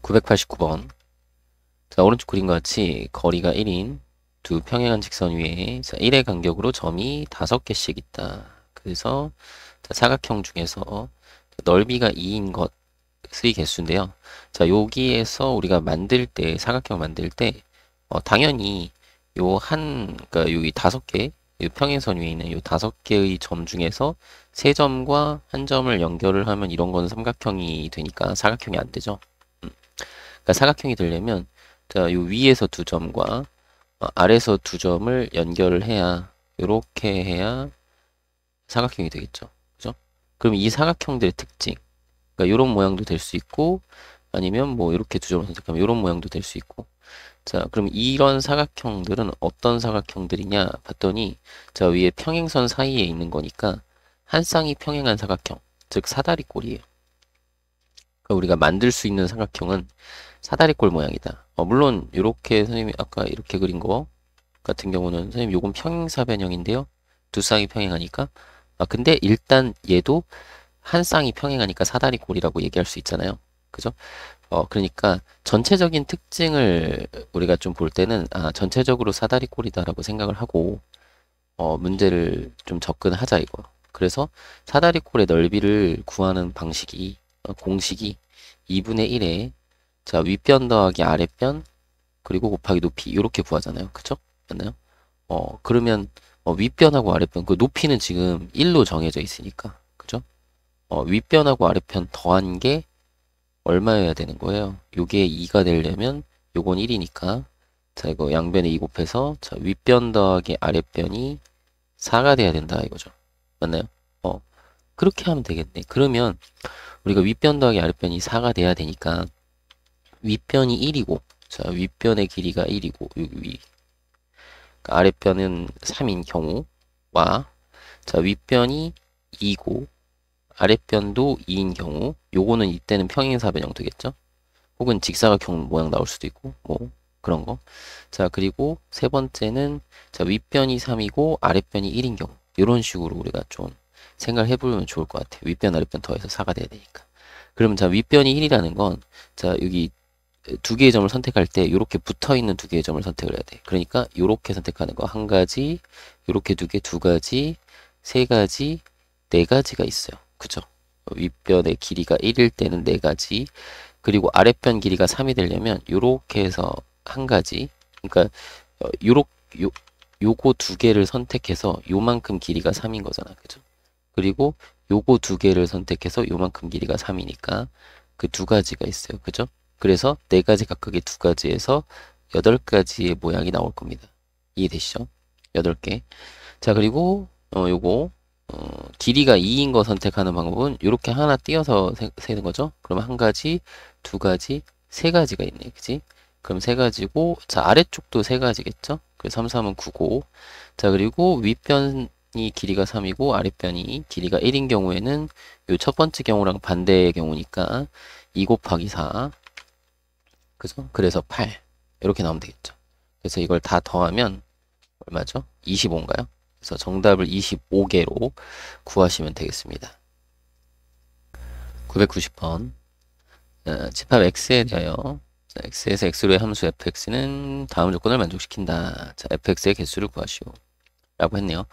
989번. 자, 오른쪽 그림과 같이 거리가 1인 두 평행한 직선 위에 1의 간격으로 점이 5개씩 있다. 그래서 사각형 중에서 넓이가 2인 것의 개수인데요. 자, 여기에서 우리가 만들 때, 사각형 만들 때, 당연히 그러니까 여기 5개, 이 평행선 위에 있는 요 5개의 점 중에서 세 점과 한 점을 연결을 하면 이런 거는 삼각형이 되니까 사각형이 안 되죠. 그러니까 사각형이 되려면 자, 요 위에서 두 점과 아래에서 두 점을 연결을 해야 이렇게 해야 사각형이 되겠죠. 그죠? 그럼 이 사각형들의 특징, 그러니까 이런 모양도 될 수 있고 아니면 뭐 이렇게 두 점을 선택하면 이런 모양도 될 수 있고. 자, 그럼 이런 사각형들은 어떤 사각형들이냐 봤더니 자, 위에 평행선 사이에 있는 거니까 한 쌍이 평행한 사각형, 즉 사다리꼴이에요. 그러니까 우리가 만들 수 있는 삼각형은 사다리꼴 모양이다. 물론 이렇게 선생님이 아까 이렇게 그린 거 같은 경우는 선생님 요건 평행사변형인데요. 두 쌍이 평행하니까. 근데 일단 얘도 한 쌍이 평행하니까 사다리꼴이라고 얘기할 수 있잖아요. 그죠? 그러니까 전체적인 특징을 우리가 좀 볼 때는 전체적으로 사다리꼴이다라고 생각을 하고 문제를 좀 접근하자 이거. 그래서 사다리꼴의 넓이를 구하는 방식이 공식이 2분의 1에 자 윗변 더하기 아랫변 그리고 곱하기 높이 이렇게 구하잖아요. 그쵸? 맞나요? 그러면 윗변하고 아랫변 그 높이는 지금 1로 정해져 있으니까 그죠? 윗변하고 아랫변 더한 게 얼마여야 되는 거예요? 요게 2가 되려면 요건 1이니까 자 이거 양변에 2 곱해서 자 윗변 더하기 아랫변이 4가 돼야 된다 이거죠. 맞나요? 어 그렇게 하면 되겠네. 그러면 우리가 윗변 더하기 아랫변이 4가 돼야 되니까 윗변이 1이고 자 윗변의 길이가 1이고 여기 위 그러니까 아랫변은 3인 경우와 자 윗변이 2고 아랫변도 2인 경우 요거는 이때는 평행사변형 되겠죠. 혹은 직사각형 모양 나올 수도 있고 뭐 그런 거. 자 그리고 세 번째는 자 윗변이 3이고 아랫변이 1인 경우 이런 식으로 우리가 좀 생각을 해보면 좋을 것 같아요. 윗변 아랫변 더해서 4가 돼야 되니까. 그러면 자 윗변이 1이라는 건 자 여기 두 개의 점을 선택할 때 이렇게 붙어 있는 두 개의 점을 선택을 해야 돼. 그러니까 이렇게 선택하는 거 한 가지, 이렇게 두 개, 두 가지, 세 가지, 네 가지가 있어요. 그죠? 윗변의 길이가 1일 때는 네 가지, 그리고 아랫변 길이가 3이 되려면 이렇게 해서 한 가지, 그러니까 요렇 요 요거 두 개를 선택해서 요만큼 길이가 3인 거잖아. 그죠? 그리고 요거 두 개를 선택해서 요만큼 길이가 3이니까 그 두 가지가 있어요. 그죠? 그래서 네 가지 각각의 두 가지에서 8가지의 모양이 나올 겁니다. 이해되시죠? 8개. 자, 그리고 요거 길이가 2인 거 선택하는 방법은 이렇게 하나 띄어서 세는 거죠. 그럼 한 가지, 두 가지, 세 가지가 있네. 그지? 그럼 세 가지고 자, 아래쪽도 세 가지겠죠? 그래서 3, 3은 9고 자, 그리고 윗변이 길이가 3이고 아랫변이 길이가 1인 경우에는 요 첫 번째 경우랑 반대의 경우니까 2 곱하기 4 그죠? 그래서 8 이렇게 나오면 되겠죠. 그래서 이걸 다 더하면 얼마죠? 25인가요? 그래서 정답을 25개로 구하시면 되겠습니다. 990번 집합 x에 대하여 자, x에서 x로의 함수 fx는 다음 조건을 만족시킨다. 자, fx의 개수를 구하시오. 라고 했네요.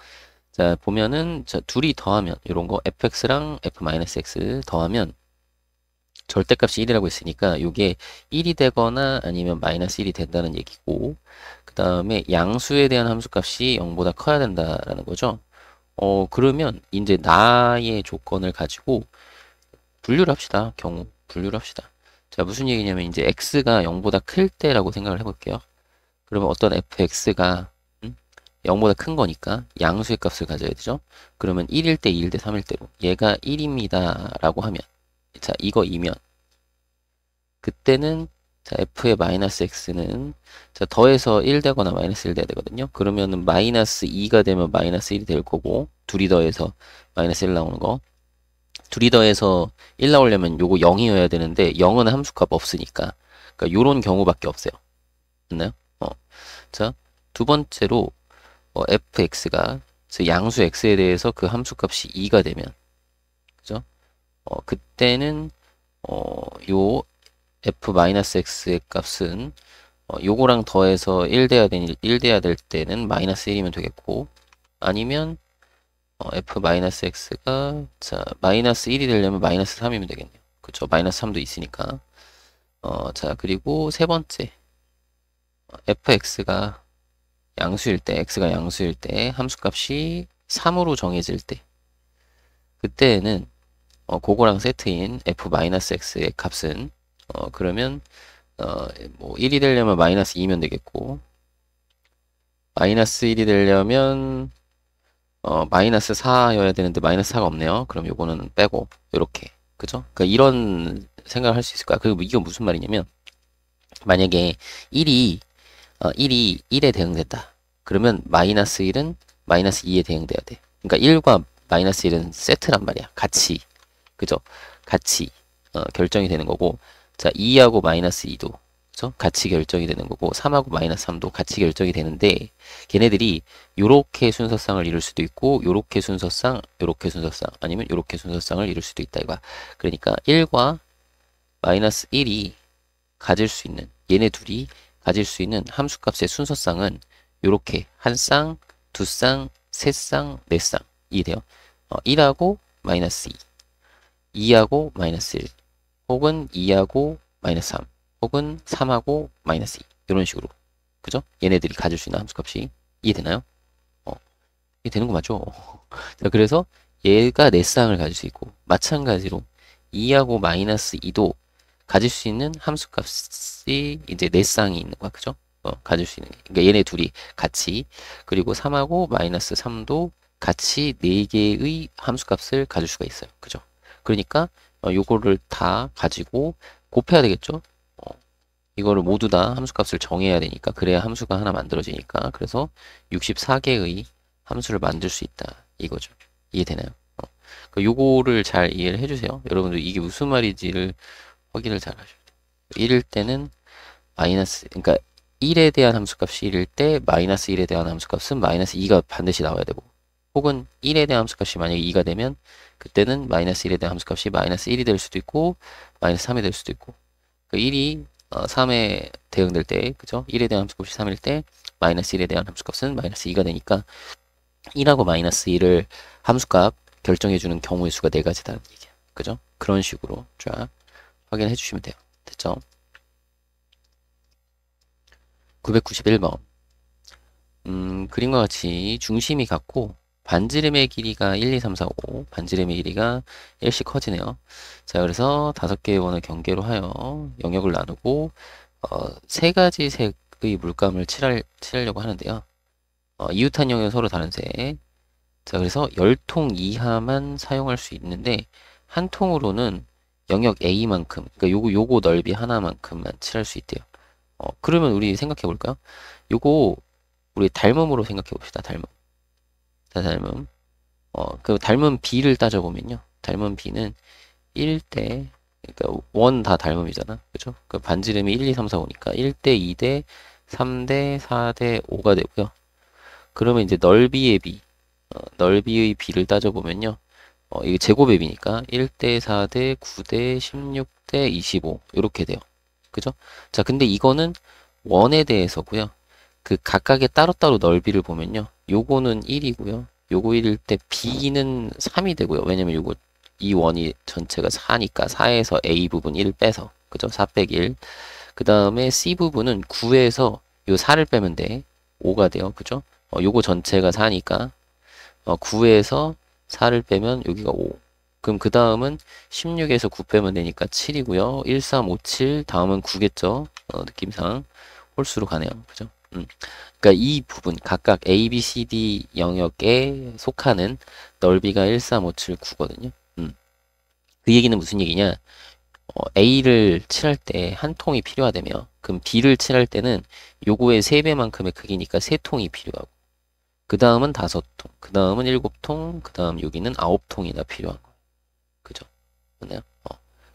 자, 보면은 자, 둘이 더하면 이런 거 fx랑 f-x 더하면 절대값이 1이라고 했으니까 이게 1이 되거나 아니면 마이너스 1이 된다는 얘기고 그 다음에 양수에 대한 함수값이 0보다 커야 된다라는 거죠. 그러면 이제 나의 조건을 가지고 분류를 합시다. 경우 분류를 합시다. 자, 무슨 얘기냐면 이제 x가 0보다 클 때라고 생각을 해볼게요. 그러면 어떤 fx가 0보다 큰 거니까 양수의 값을 가져야 되죠. 그러면 1일 때, 2일 때, 3일 때로 얘가 1입니다 라고 하면 자, 이거이면 그때는 자, f의 마이너스 x는 자, 더해서 1 되거나 마이너스 1 돼야 되거든요. 그러면은 마이너스 2가 되면 마이너스 1이 될 거고 둘이 더해서 마이너스 1 나오는 거 둘이 더해서 1 나오려면 요거 0이어야 되는데 0은 함수값 없으니까 그러니까 요런 경우밖에 없어요. 맞나요? 자, 두 번째로 fx가 양수 x에 대해서 그 함수값이 2가 되면 그죠? 그때는 요 f-x의 값은 요거랑 더해서 1 돼야 될 때는 마이너스 1이면 되겠고, 아니면 f-x가 자 마이너스 1이 되려면 마이너스 3이면 되겠네요. 그쵸? 마이너스 3도 있으니까. 자 그리고 세 번째, fx가 양수일 때, x가 양수일 때, 함수값이 3으로 정해질 때, 그때는 그거랑 세트인 f-x의 값은 그러면 뭐 1이 되려면 마이너스 2면 되겠고, 마이너스 1이 되려면 마이너스 4여야 되는데 마이너스 4가 없네요. 그럼 요거는 빼고 요렇게, 그죠? 그러니까 이런 생각을 할 수 있을 거야. 그리고 이건 무슨 말이냐면, 만약에 1이 1에 대응된다. 그러면 마이너스 1은 마이너스 2에 대응돼야 돼. 그러니까 1과 마이너스 1은 세트란 말이야. 같이. 그죠? 같이 결정이 되는 거고, 자 2하고 마이너스 2도 그죠? 같이 결정이 되는 거고, 3하고 마이너스 3도 같이 결정이 되는데, 걔네들이 요렇게 순서쌍을 이룰 수도 있고, 요렇게 순서쌍, 요렇게 순서쌍, 아니면 요렇게 순서쌍을 이룰 수도 있다 이거야. 그러니까 1과 마이너스 1이 가질 수 있는, 얘네 둘이 가질 수 있는 함수값의 순서쌍은 요렇게 한 쌍, 두 쌍, 세 쌍, 네 쌍. 이해돼요? 1하고 마이너스 2, 2하고 마이너스 1, 혹은 2하고 마이너스 3, 혹은 3하고 마이너스 2. 이런 식으로. 그죠? 얘네들이 가질 수 있는 함수값이. 이해되나요? 이해되는 거 맞죠? 자, 그래서 얘가 네 쌍을 가질 수 있고, 마찬가지로 2하고 마이너스 2도 가질 수 있는 함수값이 이제 네 쌍이 있는 거야. 그죠? 가질 수 있는 게. 그러니까 얘네 둘이 같이, 그리고 3하고 마이너스 3도 같이 4개의 함수값을 가질 수가 있어요. 그죠? 그러니까 요거를 다 가지고 곱해야 되겠죠? 이거를 모두 다 함수값을 정해야 되니까, 그래야 함수가 하나 만들어지니까. 그래서 64개의 함수를 만들 수 있다 이거죠. 이해되나요? 그러니까 요거를 잘 이해를 해주세요. 여러분들 이게 무슨 말인지를 확인을 잘 하셔야 돼요. 1일 때는 마이너스, 그러니까 1에 대한 함수값이 1일 때 마이너스 1에 대한 함수값은 마이너스 2가 반드시 나와야 되고, 혹은 1에 대한 함수값이 만약에 2가 되면 그때는 마이너스 1에 대한 함수값이 마이너스 1이 될 수도 있고 마이너스 3이 될 수도 있고, 그 1이 3에 대응될 때, 그죠? 1에 대한 함수값이 3일 때 마이너스 1에 대한 함수값은 마이너스 2가 되니까 1하고 마이너스 1을 함수값 결정해주는 경우의 수가 4가지다는 얘기야. 그죠? 그런 식으로 쫙 확인해 주시면 돼요. 됐죠? 991번. 그림과 같이 중심이 같고 반지름의 길이가 1, 2, 3, 4, 5, 반지름의 길이가 1씩 커지네요. 자, 그래서 5개의 원을 경계로 하여 영역을 나누고 세 가지 색의 물감을 칠하려고 하는데요. 이웃한 영역은 서로 다른 색. 자, 그래서 10통 이하만 사용할 수 있는데, 한 통으로는 영역 A만큼, 그러니까 요거 넓이 하나만큼만 칠할 수 있대요. 그러면 우리 생각해 볼까요? 요거 우리 닮음으로 생각해 봅시다. 닮음. 자, 닮음. 그 닮음 B를 따져보면요. 닮음 B는 1대, 그러니까 원 다 닮음이잖아. 그죠? 그 반지름이 1, 2, 3, 4, 5니까 1대, 2대, 3대, 4대, 5가 되고요. 그러면 이제 넓이의 B, 넓이의 B를 따져보면요. 이게 제곱의 B니까 1대, 4대, 9대, 16대, 25 이렇게 돼요. 그죠? 자, 근데 이거는 원에 대해서고요. 그 각각의 따로따로 넓이를 보면요. 요거는 1이고요. 요거 1일 때 B는 3이 되고요. 왜냐면 요거 이 원이 전체가 4니까 4에서 A 부분 1 빼서, 그죠? 4 빼기 1. 그 다음에 C 부분은 9에서 요 4를 빼면 돼. 5가 돼요. 그죠? 요거 전체가 4니까 9에서 4를 빼면 여기가 5. 그럼 그 다음은 16에서 9 빼면 되니까 7이고요. 1, 3, 5, 7. 다음은 9겠죠. 느낌상 홀수로 가네요. 그죠? 그러니까 이 부분 각각 A, B, C, D 영역에 속하는 넓이가 1, 3, 5, 7, 9거든요. 그 얘기는 무슨 얘기냐? A를 칠할 때 한 통이 필요하다며. 그럼 B를 칠할 때는 요거의 3배만큼의 크기니까 3통이 필요하고, 그 다음은 5통, 그 다음은 7통, 그 다음 여기는 9통이나 필요한 거예요. 그죠? 맞나요?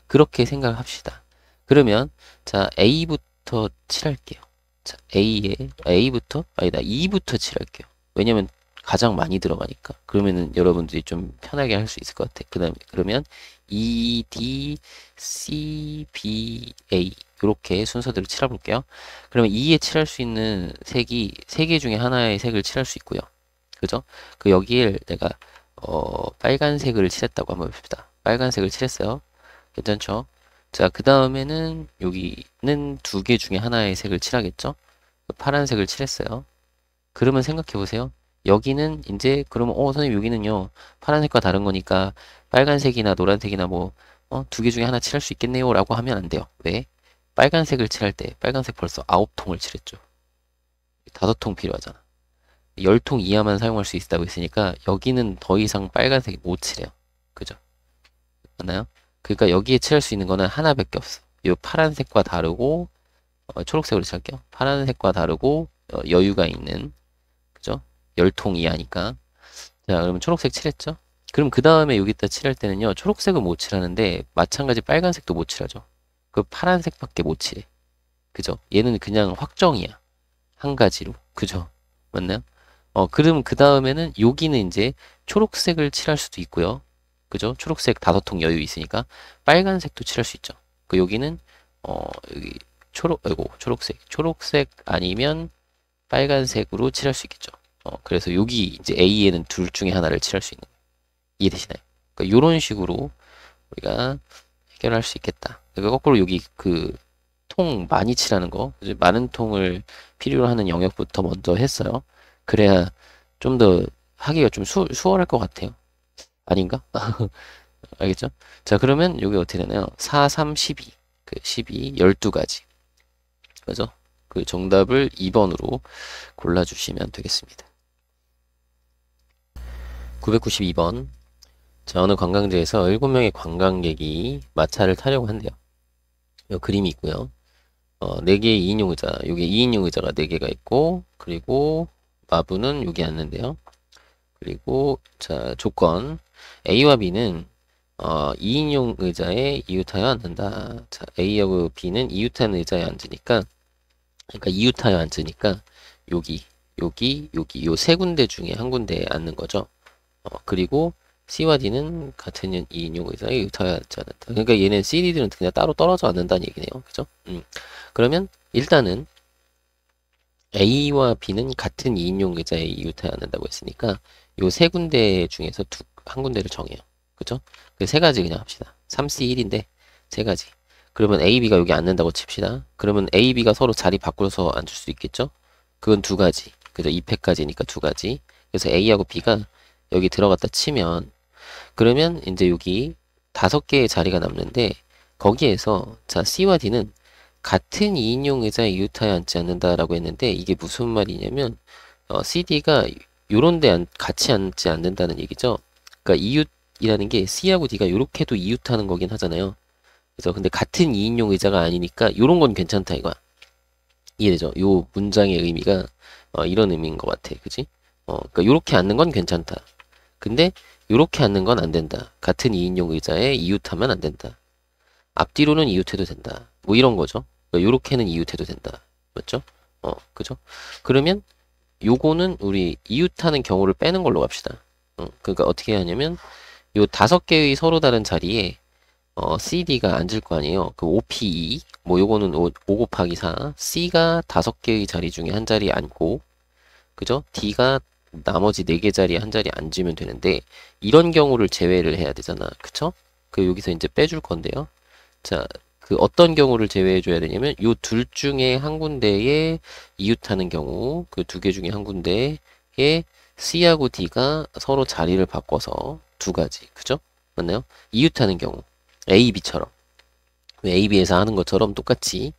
그렇게 생각을 합시다. 그러면 자, A부터 칠할게요. 자, A부터? 아니다, E부터 칠할게요. 왜냐면 가장 많이 들어가니까. 그러면은 여러분들이 좀 편하게 할 수 있을 것 같아. 그러면 E, D, C, B, A 이렇게 순서대로 칠해볼게요. 그러면 E에 칠할 수 있는 색이 세 개 중에 하나의 색을 칠할 수 있고요. 그죠? 그 여기에 내가 빨간색을 칠했다고 한번 봅시다. 빨간색을 칠했어요. 괜찮죠? 자, 그 다음에는 여기는 두 개 중에 하나의 색을 칠하겠죠? 파란색을 칠했어요. 그러면 생각해 보세요. 여기는 이제 그러면 선생님 여기는요 파란색과 다른 거니까 빨간색이나 노란색이나 뭐 두 개 중에 하나 칠할 수 있겠네요 라고 하면 안 돼요. 왜? 빨간색을 칠할 때 빨간색 벌써 9통을 칠했죠. 5통 필요하잖아. 10통 이하만 사용할 수 있다고 했으니까 여기는 더 이상 빨간색이 못 칠해요. 그죠? 맞나요? 그러니까 여기에 칠할 수 있는 거는 하나밖에 없어. 이 파란색과 다르고 초록색으로 칠할게요. 파란색과 다르고 여유가 있는 그죠? 10통 이하니까. 자, 그러면 초록색 칠했죠? 그럼 그 다음에 여기다 칠할 때는요, 초록색은 못 칠하는데, 마찬가지 빨간색도 못 칠하죠. 그 파란색밖에 못 칠해. 그죠? 얘는 그냥 확정이야. 한 가지로. 그죠? 맞나요? 그럼 그 다음에는 여기는 이제 초록색을 칠할 수도 있고요. 그죠? 초록색 5통 여유 있으니까 빨간색도 칠할 수 있죠. 그 여기는 여기 초록색 아니면 빨간색으로 칠할 수 있겠죠. 그래서 여기 이제 A에는 둘 중에 하나를 칠할 수 있는 거예요. 이해되시나요? 그러니까 이런 식으로 우리가 해결할 수 있겠다. 그러니까 거꾸로 여기 그 통 많이 칠하는 거, 이제 많은 통을 필요로 하는 영역부터 먼저 했어요. 그래야 좀 더 하기가 좀 수월할 것 같아요. 아닌가? 알겠죠? 자, 그러면 여기 어떻게 되나요? 4, 3, 12. 그 12, 12가지. 그죠? 그 정답을 2번으로 골라주시면 되겠습니다. 992번. 자, 어느 관광지에서 7명의 관광객이 마차를 타려고 한대요. 요 그림이 있고요. 4개의 2인용 의자, 여기 2인용 의자가 4개가 있고, 그리고 마부는 여기 앉는데요. 그리고, 자, 조건. A와 B는 2인용 의자에 이웃하여 앉는다. 자, A하고 B는 이웃한 의자에 앉으니까, 그러니까 이웃하여 앉으니까, 여기, 요 세 군데 중에 한 군데에 앉는 거죠. 그리고 C와 D는 같은 2인용 의자에 이웃하여 앉지 않는다. 그러니까 얘는 C, D들은 그냥 따로 떨어져 앉는다는 얘기네요. 그죠? 그러면 일단은 A와 B는 같은 2인용 의자에 이웃하여 앉는다고 했으니까 요 세 군데 중에서 한 군데를 정해요. 그죠? 그 세 가지 그냥 합시다. 3C1인데 세 가지. 그러면 A, B가 여기 앉는다고 칩시다. 그러면 A, B가 서로 자리 바꾸어서 앉을 수 있겠죠? 그건 두 가지. 그죠? 2패까지니까 두 가지. 그래서 A하고 B가 여기 들어갔다 치면 그러면 이제 여기 5개의 자리가 남는데 거기에서 자 C와 D는 같은 2인용 의자에 이웃하여 앉지 않는다라고 했는데 이게 무슨 말이냐면 CD가 요런 데 같이 앉지 않는다는 얘기죠. 그러니까 이웃이라는 게 C하고 D가 요렇게도 이웃하는 거긴 하잖아요. 그래서 근데 같은 2인용 의자가 아니니까 요런 건 괜찮다 이거야. 이해되죠? 요 문장의 의미가 이런 의미인 것 같아. 그지? 그러니까 요렇게 앉는 건 괜찮다. 근데 요렇게 앉는 건 안 된다. 같은 2인용 의자에 이웃하면 안 된다. 앞뒤로는 이웃해도 된다. 뭐 이런 거죠. 그러니까 요렇게는 이웃해도 된다. 맞죠? 그죠? 그러면 요거는 우리 이웃하는 경우를 빼는 걸로 갑시다. 그러니까 어떻게 하냐면 요 5개의 서로 다른 자리에 CD가 앉을 거 아니에요. 그 OPE 뭐 요거는 5 곱하기 4 C가 5개의 자리 중에 한 자리에 앉고 그죠? D가 나머지 4개 자리에 한 자리에 앉으면 되는데 이런 경우를 제외를 해야 되잖아. 그쵸? 그 여기서 이제 빼줄 건데요. 자, 그 어떤 경우를 제외해 줘야 되냐면 요 둘 중에 한 군데에 이웃하는 경우 그 2개 중에 한 군데에 C하고 D가 서로 자리를 바꿔서 두 가지. 그죠? 맞나요? 이웃하는 경우 A, B처럼 A, B에서 하는 것처럼 똑같이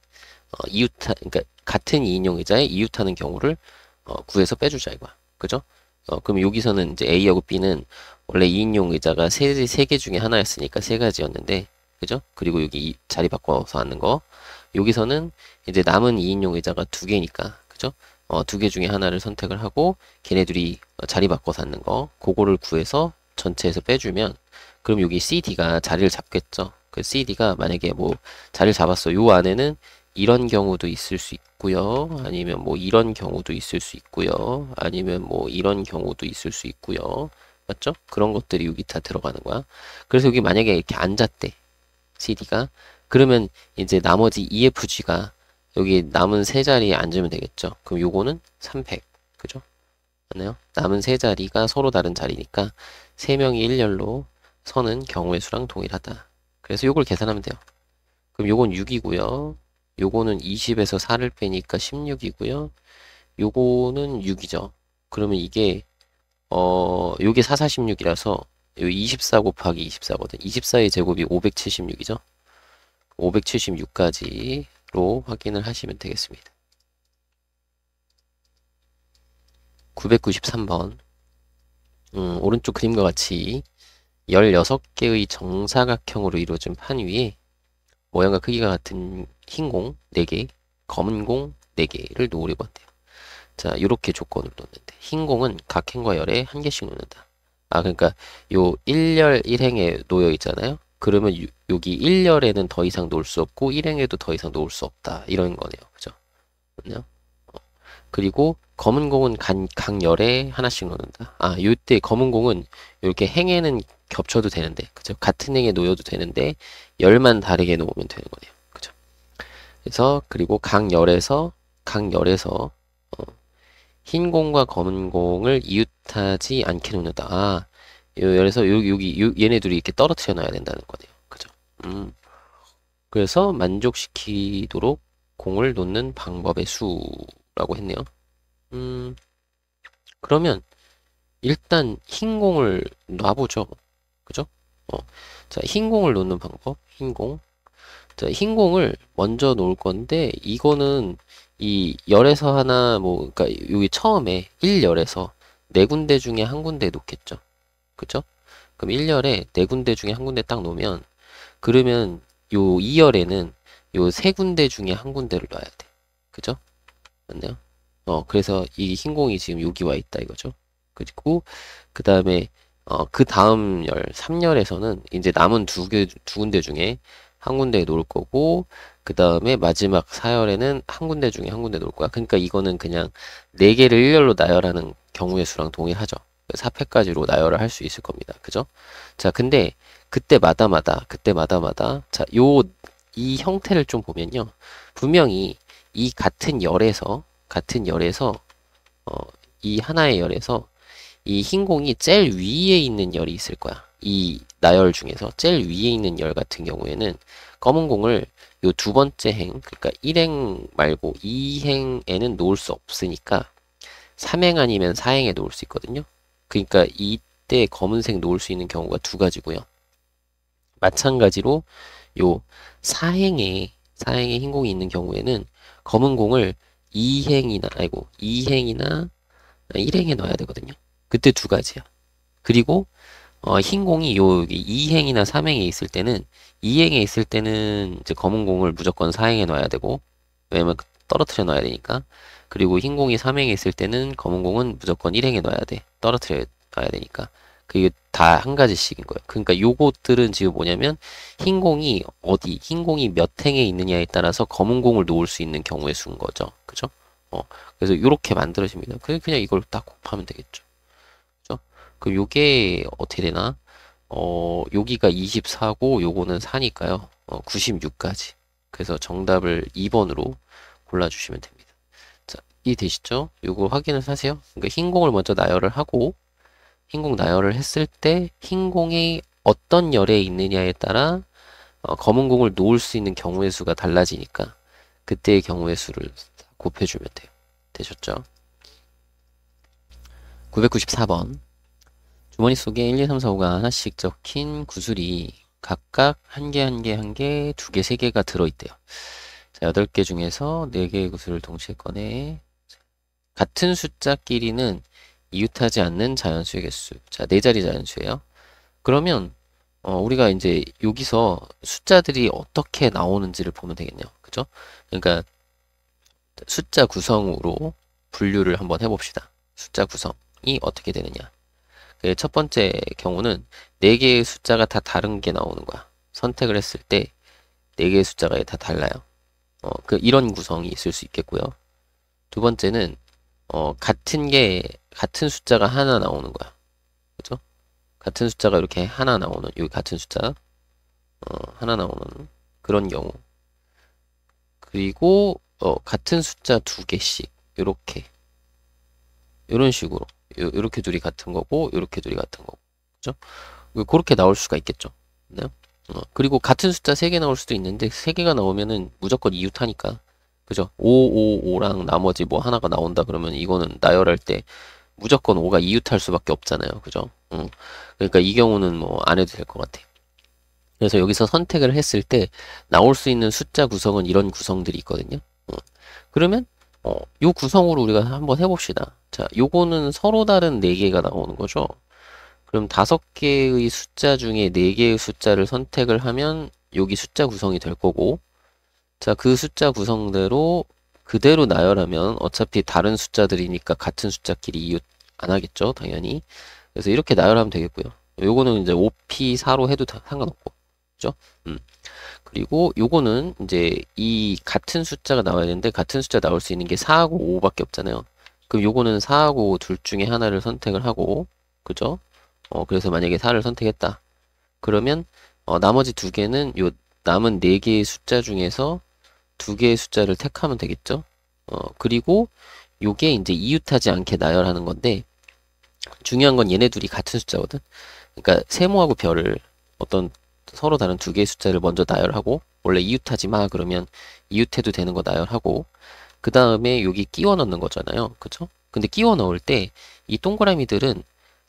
그러니까 같은 2인용 의자에 이웃하는 경우를 구해서 빼주자 이거야. 그죠? 그럼 여기서는 이제 A하고 B는 원래 2인용 의자가 세 개 중에 하나였으니까 세 가지였는데, 그죠? 그리고 여기 자리 바꿔서 앉는 거. 여기서는 이제 남은 2인용 의자가 2개니까, 그죠? 2개 중에 하나를 선택을 하고, 걔네들이 자리 바꿔서 앉는 거. 그거를 구해서 전체에서 빼주면, 그럼 여기 CD가 자리를 잡겠죠? 그 CD가 만약에 뭐 자리를 잡았어. 요 안에는 이런 경우도 있을 수 있고요. 아니면 뭐 이런 경우도 있을 수 있고요. 아니면 뭐 이런 경우도 있을 수 있고요. 맞죠? 그런 것들이 여기 다 들어가는 거야. 그래서 여기 만약에 이렇게 앉았대. CD가. 그러면 이제 나머지 EFG가 여기 남은 세 자리에 앉으면 되겠죠. 그럼 요거는 300. 그죠? 맞나요? 남은 세 자리가 서로 다른 자리니까 세 명이 일렬로 서는 경우의 수랑 동일하다. 그래서 요걸 계산하면 돼요. 그럼 요건 6이고요. 요거는 20에서 4를 빼니까 16이고요. 요거는 6이죠. 그러면 이게 요게 446이라서 요 24 곱하기 24거든. 24의 제곱이 576이죠. 576까지로 확인을 하시면 되겠습니다. 993번. 오른쪽 그림과 같이 16개의 정사각형으로 이루어진 판 위에 모양과 크기가 같은 흰 공 4개, 검은 공 4개를 놓으려고 한대요. 자, 이렇게 조건을 놓는데 흰 공은 각 행과 열에 한 개씩 놓는다. 아, 그러니까 요 1열 1행에 놓여 있잖아요. 그러면 여기 1열에는 더 이상 놓을 수 없고 1행에도 더 이상 놓을 수 없다. 이런 거네요. 그죠? 맞나요? 그리고 검은 공은 각 열에 하나씩 놓는다. 아, 요때 검은 공은 이렇게 행에는 겹쳐도 되는데, 그죠? 같은 행에 놓여도 되는데 열만 다르게 놓으면 되는 거네요. 그죠? 그래서 그리고 각 열에서 흰 공과 검은 공을 이웃하지 않게 놓는다. 아, 요 열에서 여기 얘네 둘이 이렇게 떨어뜨려 놔야 된다는 거네요. 그죠? 그래서 만족시키도록 공을 놓는 방법의 수라고 했네요. 그러면 일단 흰 공을 놔보죠. 그죠? 자, 흰 공을 놓는 방법. 흰 공. 자, 흰 공을 먼저 놓을 건데 이거는 이 열에서 하나 뭐 그러니까 여기 처음에 1열에서 네 군데 중에 한 군데 놓겠죠. 그죠? 그럼 1열에 네 군데 중에 한 군데 딱 놓으면 그러면 요 2열에는 요 세 군데 중에 한 군데를 놔야 돼. 그죠? 맞나요? 그래서 이 흰 공이 지금 여기 와 있다 이거죠. 그리고 그 다음에 그 다음 3열에서는 이제 남은 두 군데 중에 한 군데에 놓을 거고 그 다음에 마지막 4열에는 한 군데 중에 한 군데 놓을 거야. 그러니까 이거는 그냥 4개를 1열로 나열하는 경우의 수랑 동일하죠. 4패까지로 나열을 할 수 있을 겁니다. 그죠? 자, 근데 그때마다마다 자, 이 형태를 좀 보면요. 분명히 이 같은 열에서 이 하나의 열에서 이 흰 공이 제일 위에 있는 열이 있을 거야. 이 나열 중에서 제일 위에 있는 열 같은 경우에는 검은 공을 요 두 번째 행, 그러니까 1행 말고 2행에는 놓을 수 없으니까 3행 아니면 4행에 놓을 수 있거든요. 그러니까 이때 검은색 놓을 수 있는 경우가 두 가지고요. 마찬가지로 요 4행에 흰 공이 있는 경우에는 검은 공을 2행이나 1행에 넣어야 되거든요. 그때 두 가지야. 그리고 흰 공이 여기 2행이나 3행에 있을 때는 2행에 있을 때는 이제 검은 공을 무조건 4행에 넣어야 되고 왜냐면 떨어뜨려 놔야 되니까. 그리고 흰 공이 3행에 있을 때는 검은 공은 무조건 1행에 넣어야 돼. 떨어뜨려 놔야 되니까. 그게 다 한 가지씩인 거예요. 그러니까 요것들은 지금 뭐냐면 흰 공이 몇 행에 있느냐에 따라서 검은 공을 놓을 수 있는 경우의 수인 거죠. 그죠? 그래서 이렇게 만들어집니다. 그냥 이걸 딱 곱하면 되겠죠. 그죠? 그럼 요게 어떻게 되나? 여기가 24고 요거는 4니까요. 96까지. 그래서 정답을 2번으로 골라주시면 됩니다. 자, 이해되시죠? 요거 확인을 하세요. 그러니까 흰 공을 먼저 나열을 하고 흰 공 나열을 했을 때 흰 공이 어떤 열에 있느냐에 따라 검은 공을 놓을 수 있는 경우의 수가 달라지니까 그때의 경우의 수를 곱해주면 돼요. 되셨죠? 994번. 주머니 속에 1, 2, 3, 4, 5가 하나씩 적힌 구슬이 각각 한 개, 한 개, 한 개, 두 개, 세 개가 들어있대요. 자, 8개 중에서 4개의 구슬을 동시에 꺼내. 같은 숫자끼리는 이웃하지 않는 자연수의 개수. 자, 4자리 자연수예요. 그러면 우리가 이제 여기서 숫자들이 어떻게 나오는지를 보면 되겠네요. 그죠? 그러니까 숫자 구성으로 분류를 한번 해봅시다. 숫자 구성이 어떻게 되느냐. 첫 번째 경우는 4개의 숫자가 다 다른 게 나오는 거야. 선택을 했을 때 4개의 숫자가 다 달라요. 이런 구성이 있을 수 있겠고요. 두 번째는 같은 숫자가 하나 나오는 거야. 그죠? 같은 숫자가 이렇게 하나 나오는, 여기 같은 숫자, 하나 나오는 그런 경우. 그리고, 같은 숫자 두 개씩, 요렇게. 요런 식으로. 요렇게 둘이 같은 거고, 요렇게 둘이 같은 거고. 그죠? 그렇게 나올 수가 있겠죠. 네? 그리고 같은 숫자 3개 나올 수도 있는데, 3개가 나오면은 무조건 이웃하니까. 그죠? 5, 5, 5랑 나머지 뭐 하나가 나온다 그러면 이거는 나열할 때 무조건 5가 이웃할 수밖에 없잖아요. 그죠? 그러니까 이 경우는 뭐 안 해도 될 것 같아요. 그래서 여기서 선택을 했을 때 나올 수 있는 숫자 구성은 이런 구성들이 있거든요. 그러면 요 구성으로 우리가 한번 해봅시다. 자, 요거는 서로 다른 4개가 나오는 거죠. 그럼 5개의 숫자 중에 4개의 숫자를 선택을 하면 여기 숫자 구성이 될 거고, 자, 그 숫자 구성대로 그대로 나열하면 어차피 다른 숫자들이니까 같은 숫자끼리 이웃 안 하겠죠, 당연히. 그래서 이렇게 나열하면 되겠고요. 요거는 이제 5P4로 해도 상관없고, 그죠? 그리고 요거는 이제 이 같은 숫자가 나와야 되는데 같은 숫자 나올 수 있는 게 4하고 5밖에 없잖아요. 그럼 요거는 4하고 5 둘 중에 하나를 선택을 하고, 그죠? 그래서 만약에 4를 선택했다. 그러면 나머지 2개는 요 남은 4개의 숫자 중에서 2개의 숫자를 택하면 되겠죠? 그리고 요게 이제 이웃하지 않게 나열하는 건데 중요한 건 얘네 둘이 같은 숫자거든. 그러니까 세모하고 별을 어떤 서로 다른 2개의 숫자를 먼저 나열하고 원래 이웃하지 마 그러면 이웃해도 되는 거 나열하고 그 다음에 여기 끼워 넣는 거잖아요. 그쵸? 근데 끼워 넣을 때 이 동그라미들은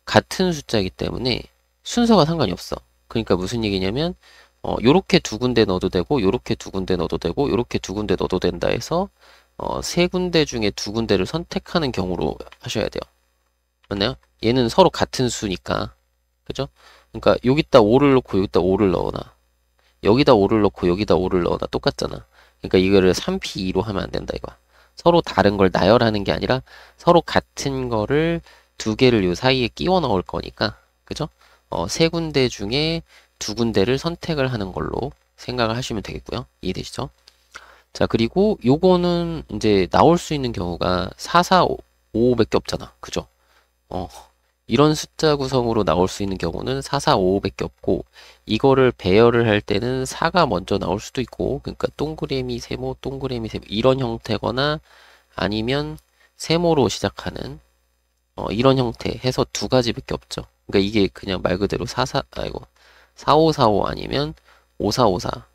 같은 숫자이기 때문에 순서가 상관이 없어. 그러니까 무슨 얘기냐면 요렇게 2군데 넣어도 되고 요렇게 2군데 넣어도 되고 요렇게 2군데 넣어도 된다 해서 3군데 중에 2군데를 선택하는 경우로 하셔야 돼요. 맞나요? 얘는 서로 같은 수니까 그죠? 그러니까 여기다 5를 넣고 여기다 5를 넣어놔. 여기다 5를 넣고 여기다 5를 넣어놔. 똑같잖아. 그러니까 이거를 3P2로 하면 안 된다 이거야. 서로 다른 걸 나열하는 게 아니라 서로 같은 거를 2개를 요 사이에 끼워 넣을 거니까 그죠? 3군데 중에 2군데를 선택을 하는 걸로 생각을 하시면 되겠고요. 이해되시죠? 자, 그리고 요거는 이제 나올 수 있는 경우가 4, 4, 5, 밖에 없잖아. 그죠? 어, 이런 숫자 구성으로 나올 수 있는 경우는 4, 4, 5밖에 없고 이거를 배열을 할 때는 4가 먼저 나올 수도 있고 그러니까 동그라미, 세모, 동그라미, 세모 이런 형태거나 아니면 세모로 시작하는 이런 형태 해서 2가지밖에 없죠. 그러니까 이게 그냥 말 그대로 4545 아니면 5454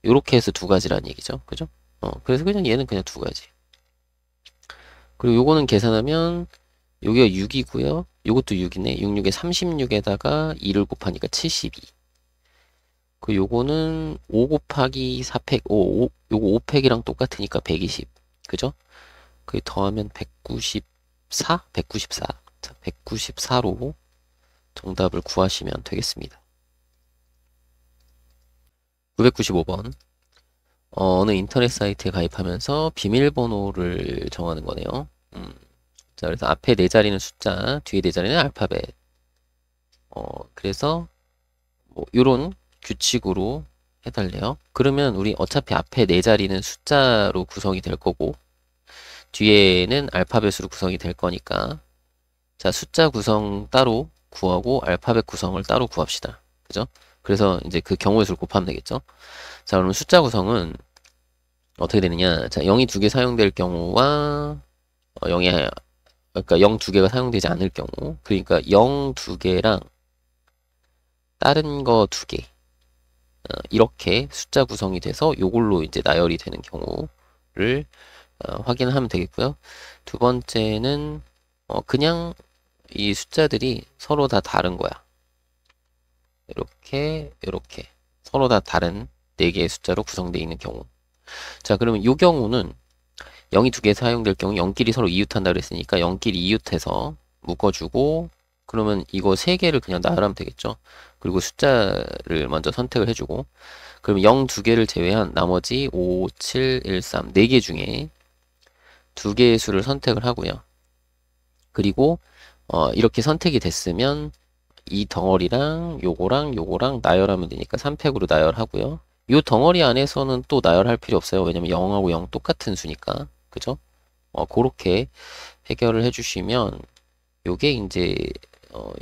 요렇게 해서 2가지라는 얘기죠. 그죠? 그래서 그냥 얘는 그냥 2가지. 그리고 요거는 계산하면 여기가 6이고요. 요것도 6이네. 66에 36에다가 2를 곱하니까 72. 그 요거는 5 곱하기 4팩 5, 요거 5팩이랑 똑같으니까 120. 그죠? 그 더하면 194? 194. 자, 194로 정답을 구하시면 되겠습니다. 995번. 어느 인터넷 사이트에 가입하면서 비밀번호를 정하는 거네요. 자, 그래서 앞에 4자리는 숫자, 뒤에 4자리는 알파벳. 그래서 뭐 요런 규칙으로 해달래요. 그러면 우리 어차피 앞에 4자리는 숫자로 구성이 될 거고 뒤에는 알파벳으로 구성이 될 거니까 자, 숫자 구성 따로 구하고 알파벳 구성을 따로 구합시다. 그죠? 그래서 이제 그 경우의 수를 곱하면 되겠죠? 자, 그럼 숫자 구성은 어떻게 되느냐? 자, 0이 2개 사용될 경우와 0이 그러니까 0 2개가 사용되지 않을 경우 그러니까 0 2개랑 다른 거 2개 이렇게 숫자 구성이 돼서 요걸로 이제 나열이 되는 경우를 확인하면 되겠고요. 두 번째는 그냥 이 숫자들이 서로 다 다른 거야. 이렇게 서로 다 다른 4개의 숫자로 구성되어 있는 경우. 자, 그러면 이 경우는 0이 2개 사용될 경우 0끼리 서로 이웃한다 그랬으니까 0끼리 이웃해서 묶어주고 그러면 이거 3개를 그냥 나열하면 되겠죠. 그리고 숫자를 먼저 선택을 해주고 그럼 0 2개를 제외한 나머지 5, 7, 1, 3 4개 중에 2개의 수를 선택을 하고요. 그리고 이렇게 선택이 됐으면 이 덩어리랑 요거랑 나열하면 되니까 3팩으로 나열하고요. 이 덩어리 안에서는 또 나열할 필요 없어요. 왜냐면 0하고 0 똑같은 수니까. 그죠? 그렇게 해결을 해주시면 요게 이제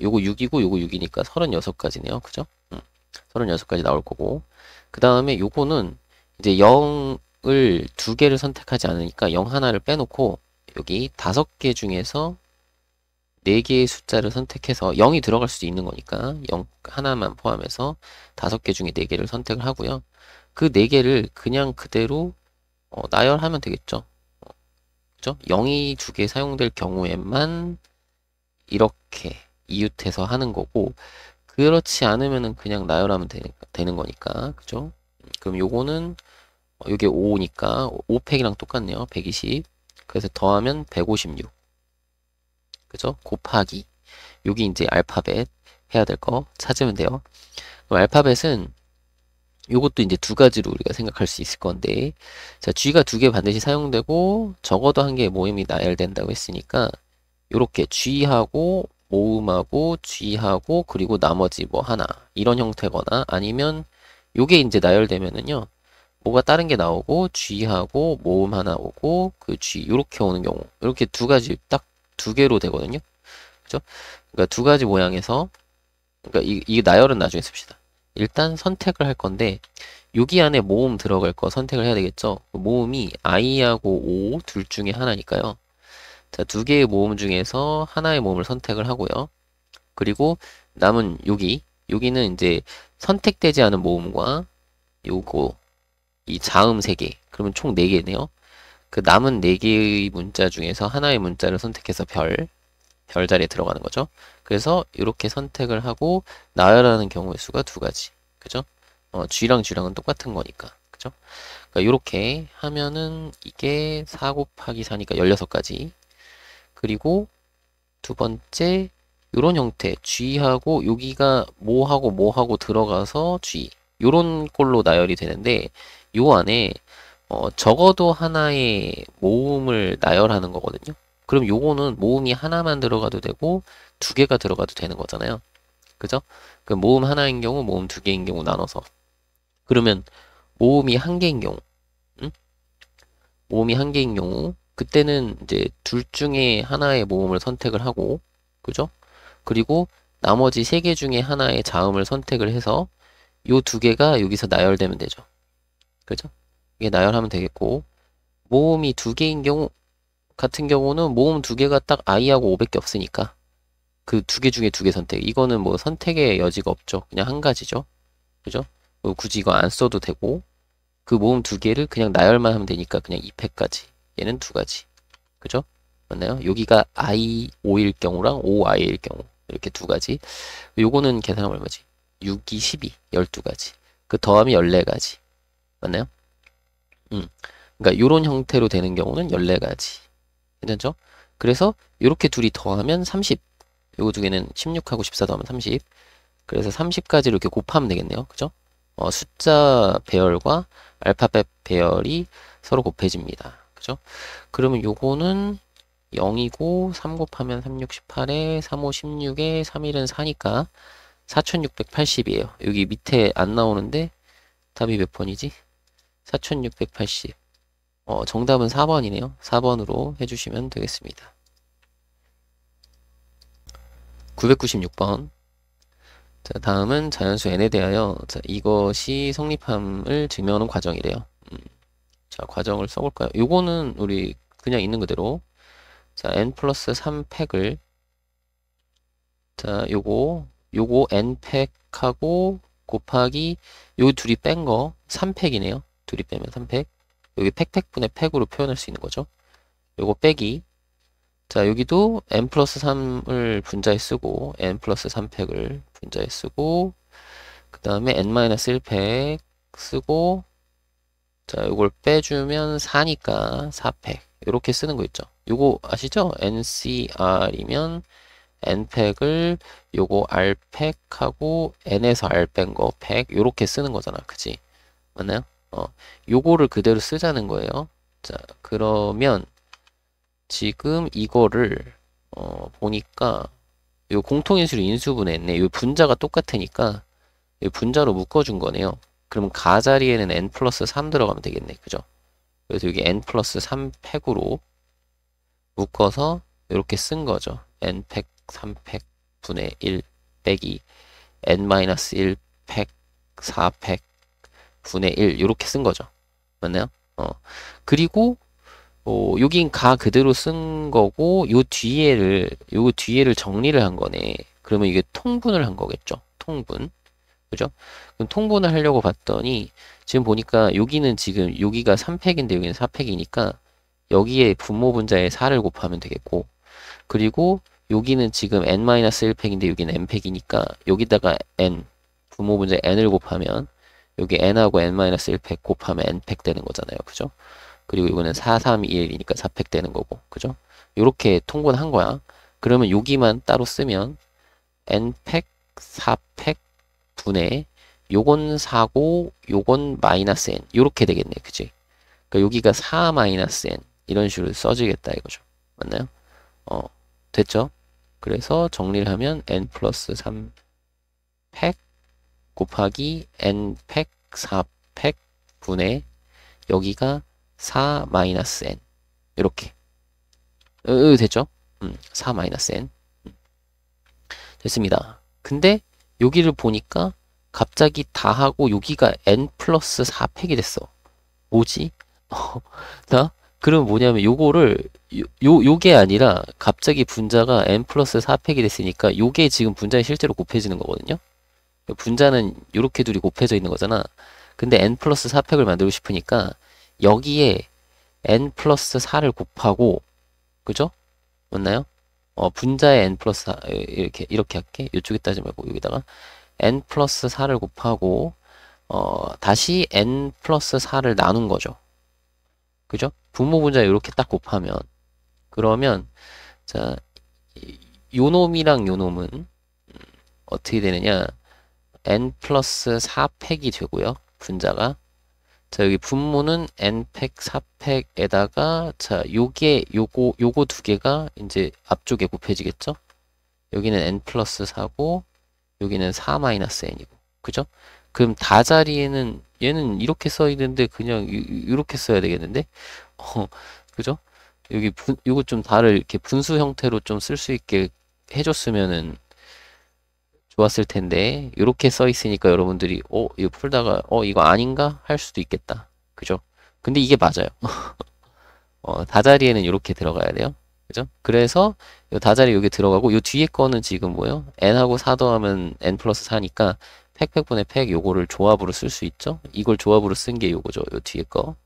요거 6이고 요거 6이니까 36가지네요. 그죠? 36가지 나올 거고. 그 다음에 요거는 이제 0을 두 개를 선택하지 않으니까 0 하나를 빼놓고 여기 5개 중에서 4개의 숫자를 선택해서 0이 들어갈 수도 있는 거니까 0 하나만 포함해서 5개 중에 4개를 선택을 하고요. 그 4개를 그냥 그대로 나열하면 되겠죠. 그죠? 0이 2개 사용될 경우에만 이렇게 이웃해서 하는 거고, 그렇지 않으면은 그냥 나열하면 되는 거니까. 그죠? 그럼 요거는 요게 5니까 5팩이랑 똑같네요. 120. 그래서 더하면 156. 그죠? 곱하기. 여기 이제 알파벳 해야 될 거 찾으면 돼요. 그럼 알파벳은 요것도 이제 두 가지로 우리가 생각할 수 있을 건데, 자, G가 2개 반드시 사용되고 적어도 1개의 모음이 나열된다고 했으니까 요렇게 G하고 모음하고 G하고 그리고 나머지 뭐 하나 이런 형태거나, 아니면 요게 이제 나열되면은요 뭐가 다른 게 나오고 G하고 모음 하나 오고 그 G 요렇게 오는 경우, 이렇게 두 가지 딱 2개로 되거든요. 그죠? 그러니까 두 가지 모양에서, 그러니까 이 나열은 나중에 씁시다. 일단 선택을 할 건데 여기 안에 모음 들어갈 거 선택을 해야 되겠죠. 모음이 I하고 O 둘 중에 하나니까요. 자, 2개의 모음 중에서 하나의 모음을 선택을 하고요. 그리고 남은 여기는 이제 선택되지 않은 모음과 요거 이 자음 3개, 그러면 총 4개네요. 그 남은 4개의 문자 중에서 하나의 문자를 선택해서 별 자리에 들어가는 거죠. 그래서 이렇게 선택을 하고 나열하는 경우의 수가 2가지. 그죠? G랑 G랑은 똑같은 거니까. 그죠? 그러니까 이렇게 하면은 이게 4 곱하기 4니까 16가지. 그리고 두 번째 요런 형태 G하고 여기가 뭐하고 들어가서 G 요런 꼴로 나열이 되는데, 요 안에 적어도 하나의 모음을 나열하는 거거든요. 그럼 요거는 모음이 하나만 들어가도 되고 2개가 들어가도 되는 거잖아요. 그죠? 그 모음 하나인 경우, 모음 2개인 경우 나눠서. 그러면 모음이 1개인 경우, 응? 모음이 1개인 경우, 그때는 이제 둘 중에 하나의 모음을 선택을 하고, 그죠? 그리고 나머지 3개 중에 하나의 자음을 선택을 해서 요 2개가 여기서 나열되면 되죠. 그죠? 이게 나열하면 되겠고, 모음이 2개인 경우 같은 경우는 모음 2개가 딱 I하고 O밖에 없으니까 그 2개 중에 2개 선택. 이거는 뭐 선택의 여지가 없죠. 그냥 한 가지죠. 그죠? 굳이 이거 안 써도 되고, 그 모음 2개를 그냥 나열만 하면 되니까 그냥 2팩까지. 얘는 2가지. 그죠? 맞나요? 여기가 I5일 경우랑 OI일 경우. 이렇게 2가지. 요거는 계산하면 얼마지? 6이 12. 12가지. 그 더하면 14가지. 맞나요? 그러니까 요런 형태로 되는 경우는 14가지. 괜찮죠? 그래서 이렇게 둘이 더하면 30. 요거 2개는 16하고 14 더하면 30. 그래서 30까지 이렇게 곱하면 되겠네요. 그죠? 숫자 배열과 알파벳 배열이 서로 곱해집니다. 그죠? 그러면 요거는 0이고 3 곱하면 3, 6, 18에 3, 5, 16에 3, 1은 4니까 4680이에요. 여기 밑에 안 나오는데 답이 몇 번이지? 4680. 정답은 4번이네요. 4번으로 해주시면 되겠습니다. 996번. 자, 다음은 자연수 n에 대하여, 자, 이것이 성립함을 증명하는 과정이래요. 자, 과정을 써볼까요? 요거는 우리 그냥 있는 그대로, 자, n 플러스 3팩을, 자, 요거 n팩하고 곱하기 요 둘이 뺀 거 3팩이네요. 둘이 빼면 3팩. 여기 팩분의 팩으로 표현할 수 있는 거죠. 요거 빼기. 자, 여기도 n 플러스 3을 분자에 쓰고 n 플러스 3팩을 분자에 쓰고, 그 다음에 n 마이너스 1팩 쓰고, 자, 요걸 빼주면 4니까 4팩 이렇게 쓰는 거 있죠. 요거 아시죠? ncr이면 n팩을 요거 r팩하고 n에서 r 뺀 거 팩 요렇게 쓰는 거잖아. 그치? 맞나요? 요거를 그대로 쓰자는 거예요. 자, 그러면 지금 이거를 보니까 요 공통인수를 인수분해 했네. 요 분자가 똑같으니까 요 분자로 묶어준 거네요. 그러면 가 자리에는 n 플러스 3 들어가면 되겠네. 그죠? 그래서 여기 n 플러스 3 팩으로 묶어서 이렇게 쓴 거죠. n 팩, 3팩, 분의 1 빼기 n-1 팩 4팩 분의 1 이렇게 쓴 거죠. 맞나요? 그리고 여긴 가 그대로 쓴 거고 요 뒤에를 정리를 한 거네. 그러면 이게 통분을 한 거겠죠. 통분. 그죠? 그럼 통분을 하려고 봤더니 지금 보니까 여기는 지금 여기가 3팩인데 여기는 4팩이니까 여기에 분모 분자에 4를 곱하면 되겠고, 그리고 여기는 지금 n-1팩인데 여기는 n팩이니까 여기다가 n 분모 분자에 n을 곱하면 여기 n하고 n-1팩 곱하면 n팩 되는 거잖아요. 그죠? 그리고 이거는 4, 3, 2, 1이니까 4팩 되는 거고. 그죠? 요렇게 통분한 거야. 그러면 여기만 따로 쓰면 n팩 4팩 분의 요건 4고 요건 마이너스 n 요렇게 되겠네. 그지? 그러니까 여기가 4 마이너스 n 이런 식으로 써지겠다 이거죠. 맞나요? 됐죠? 그래서 정리를 하면 n 플러스 3팩 곱하기 n 팩 4팩 분의 여기가 4 마이너스 n 이렇게 됐죠? 4 마이너스 n 됐습니다. 근데 여기를 보니까 갑자기 다 하고 여기가 n 플러스 4팩이 됐어. 뭐지? 자, 그럼 뭐냐면 요거를 요게 아니라 갑자기 분자가 n 플러스 4팩이 됐으니까 요게 지금 분자에 실제로 곱해지는 거거든요. 분자는 이렇게 둘이 곱해져 있는 거잖아. 근데 n 플러스 4팩을 만들고 싶으니까 여기에 n 플러스 4를 곱하고, 그죠? 맞나요? 분자에 n 플러스 4 이렇게 할게. 이쪽에 따지 말고 여기다가 n 플러스 4를 곱하고 다시 n 플러스 4를 나눈 거죠. 그죠? 분모 분자 이렇게 딱 곱하면, 그러면 자, 요 놈이랑 요 놈은 어떻게 되느냐? n 플러스 4팩이 되고요. 분자가. 자, 여기 분모는 n팩 4팩에다가 자, 요거 두 개가 이제 앞쪽에 곱해지겠죠? 여기는 n 플러스 4고 여기는 4 마이너스 n이고. 그죠? 그럼 다 자리에는 얘는 이렇게 써 있는데 그냥 이렇게 써야 되겠는데? 그죠? 여기 요거 좀 다를 이렇게 분수 형태로 좀 쓸 수 있게 해줬으면은 좋았을 텐데, 이렇게 써 있으니까 여러분들이 이거 풀다가 이거 아닌가 할 수도 있겠다. 그죠? 근데 이게 맞아요. 다자리에는 이렇게 들어가야 돼요. 그죠? 그래서 요 다자리 여기 들어가고 요 뒤에 거는 지금 뭐예요? n하고 4 더하면 n 플러스 4니까 팩분의 팩 요거를 조합으로 쓸 수 있죠? 이걸 조합으로 쓴 게 요거죠. 요 뒤에 거.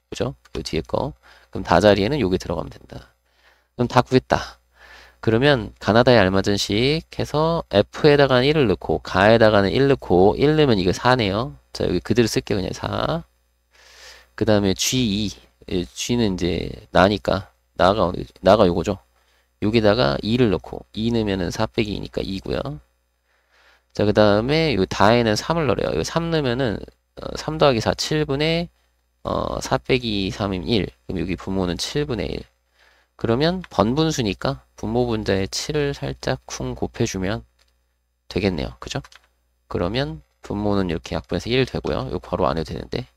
그죠? 요 뒤에 거. 그럼 다자리에는 요게 들어가면 된다. 그럼 다 구했다. 그러면 가나다에 알맞은 식 해서 F에다가는 1을 넣고 가에다가는 1 넣고 1 넣으면 이거 4네요. 자, 여기 그대로 쓸게요. 그냥 4. 그 다음에 G2. G는 이제 나니까 나가 요거죠. 여기다가 2를 넣고 2 넣으면은 4 빼기 2니까 2고요. 자, 그 다음에 요 다에는 3을 넣어요. 이거 3 넣으면은 3 더하기 4 7분의 4 빼기 3이면 1. 그럼 여기 분모는 7분의 1. 그러면 번분수니까 분모 분자에 7을 살짝 쿵 곱해주면 되겠네요. 그죠? 그러면 분모는 이렇게 약분해서 1 되고요. 이거 바로 안 해도 되는데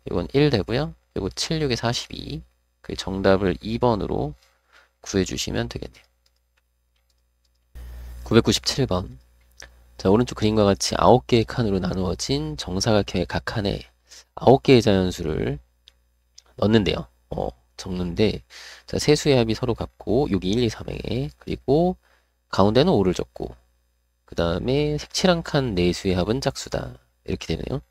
이건 1 되고요. 그리고 7, 6에 42. 그 정답을 2번으로 구해주시면 되겠네요. 997번. 자, 오른쪽 그림과 같이 9개의 칸으로 나누어진 정사각형의 각 칸에 9개의 자연수를 넣는데요. 적는데, 자, 세수의 합이 서로 같고, 여기 1, 2, 3에, 그리고 가운데는 5를 적고, 그 다음에 색칠한 칸 내수의 합은 짝수다. 이렇게 되네요.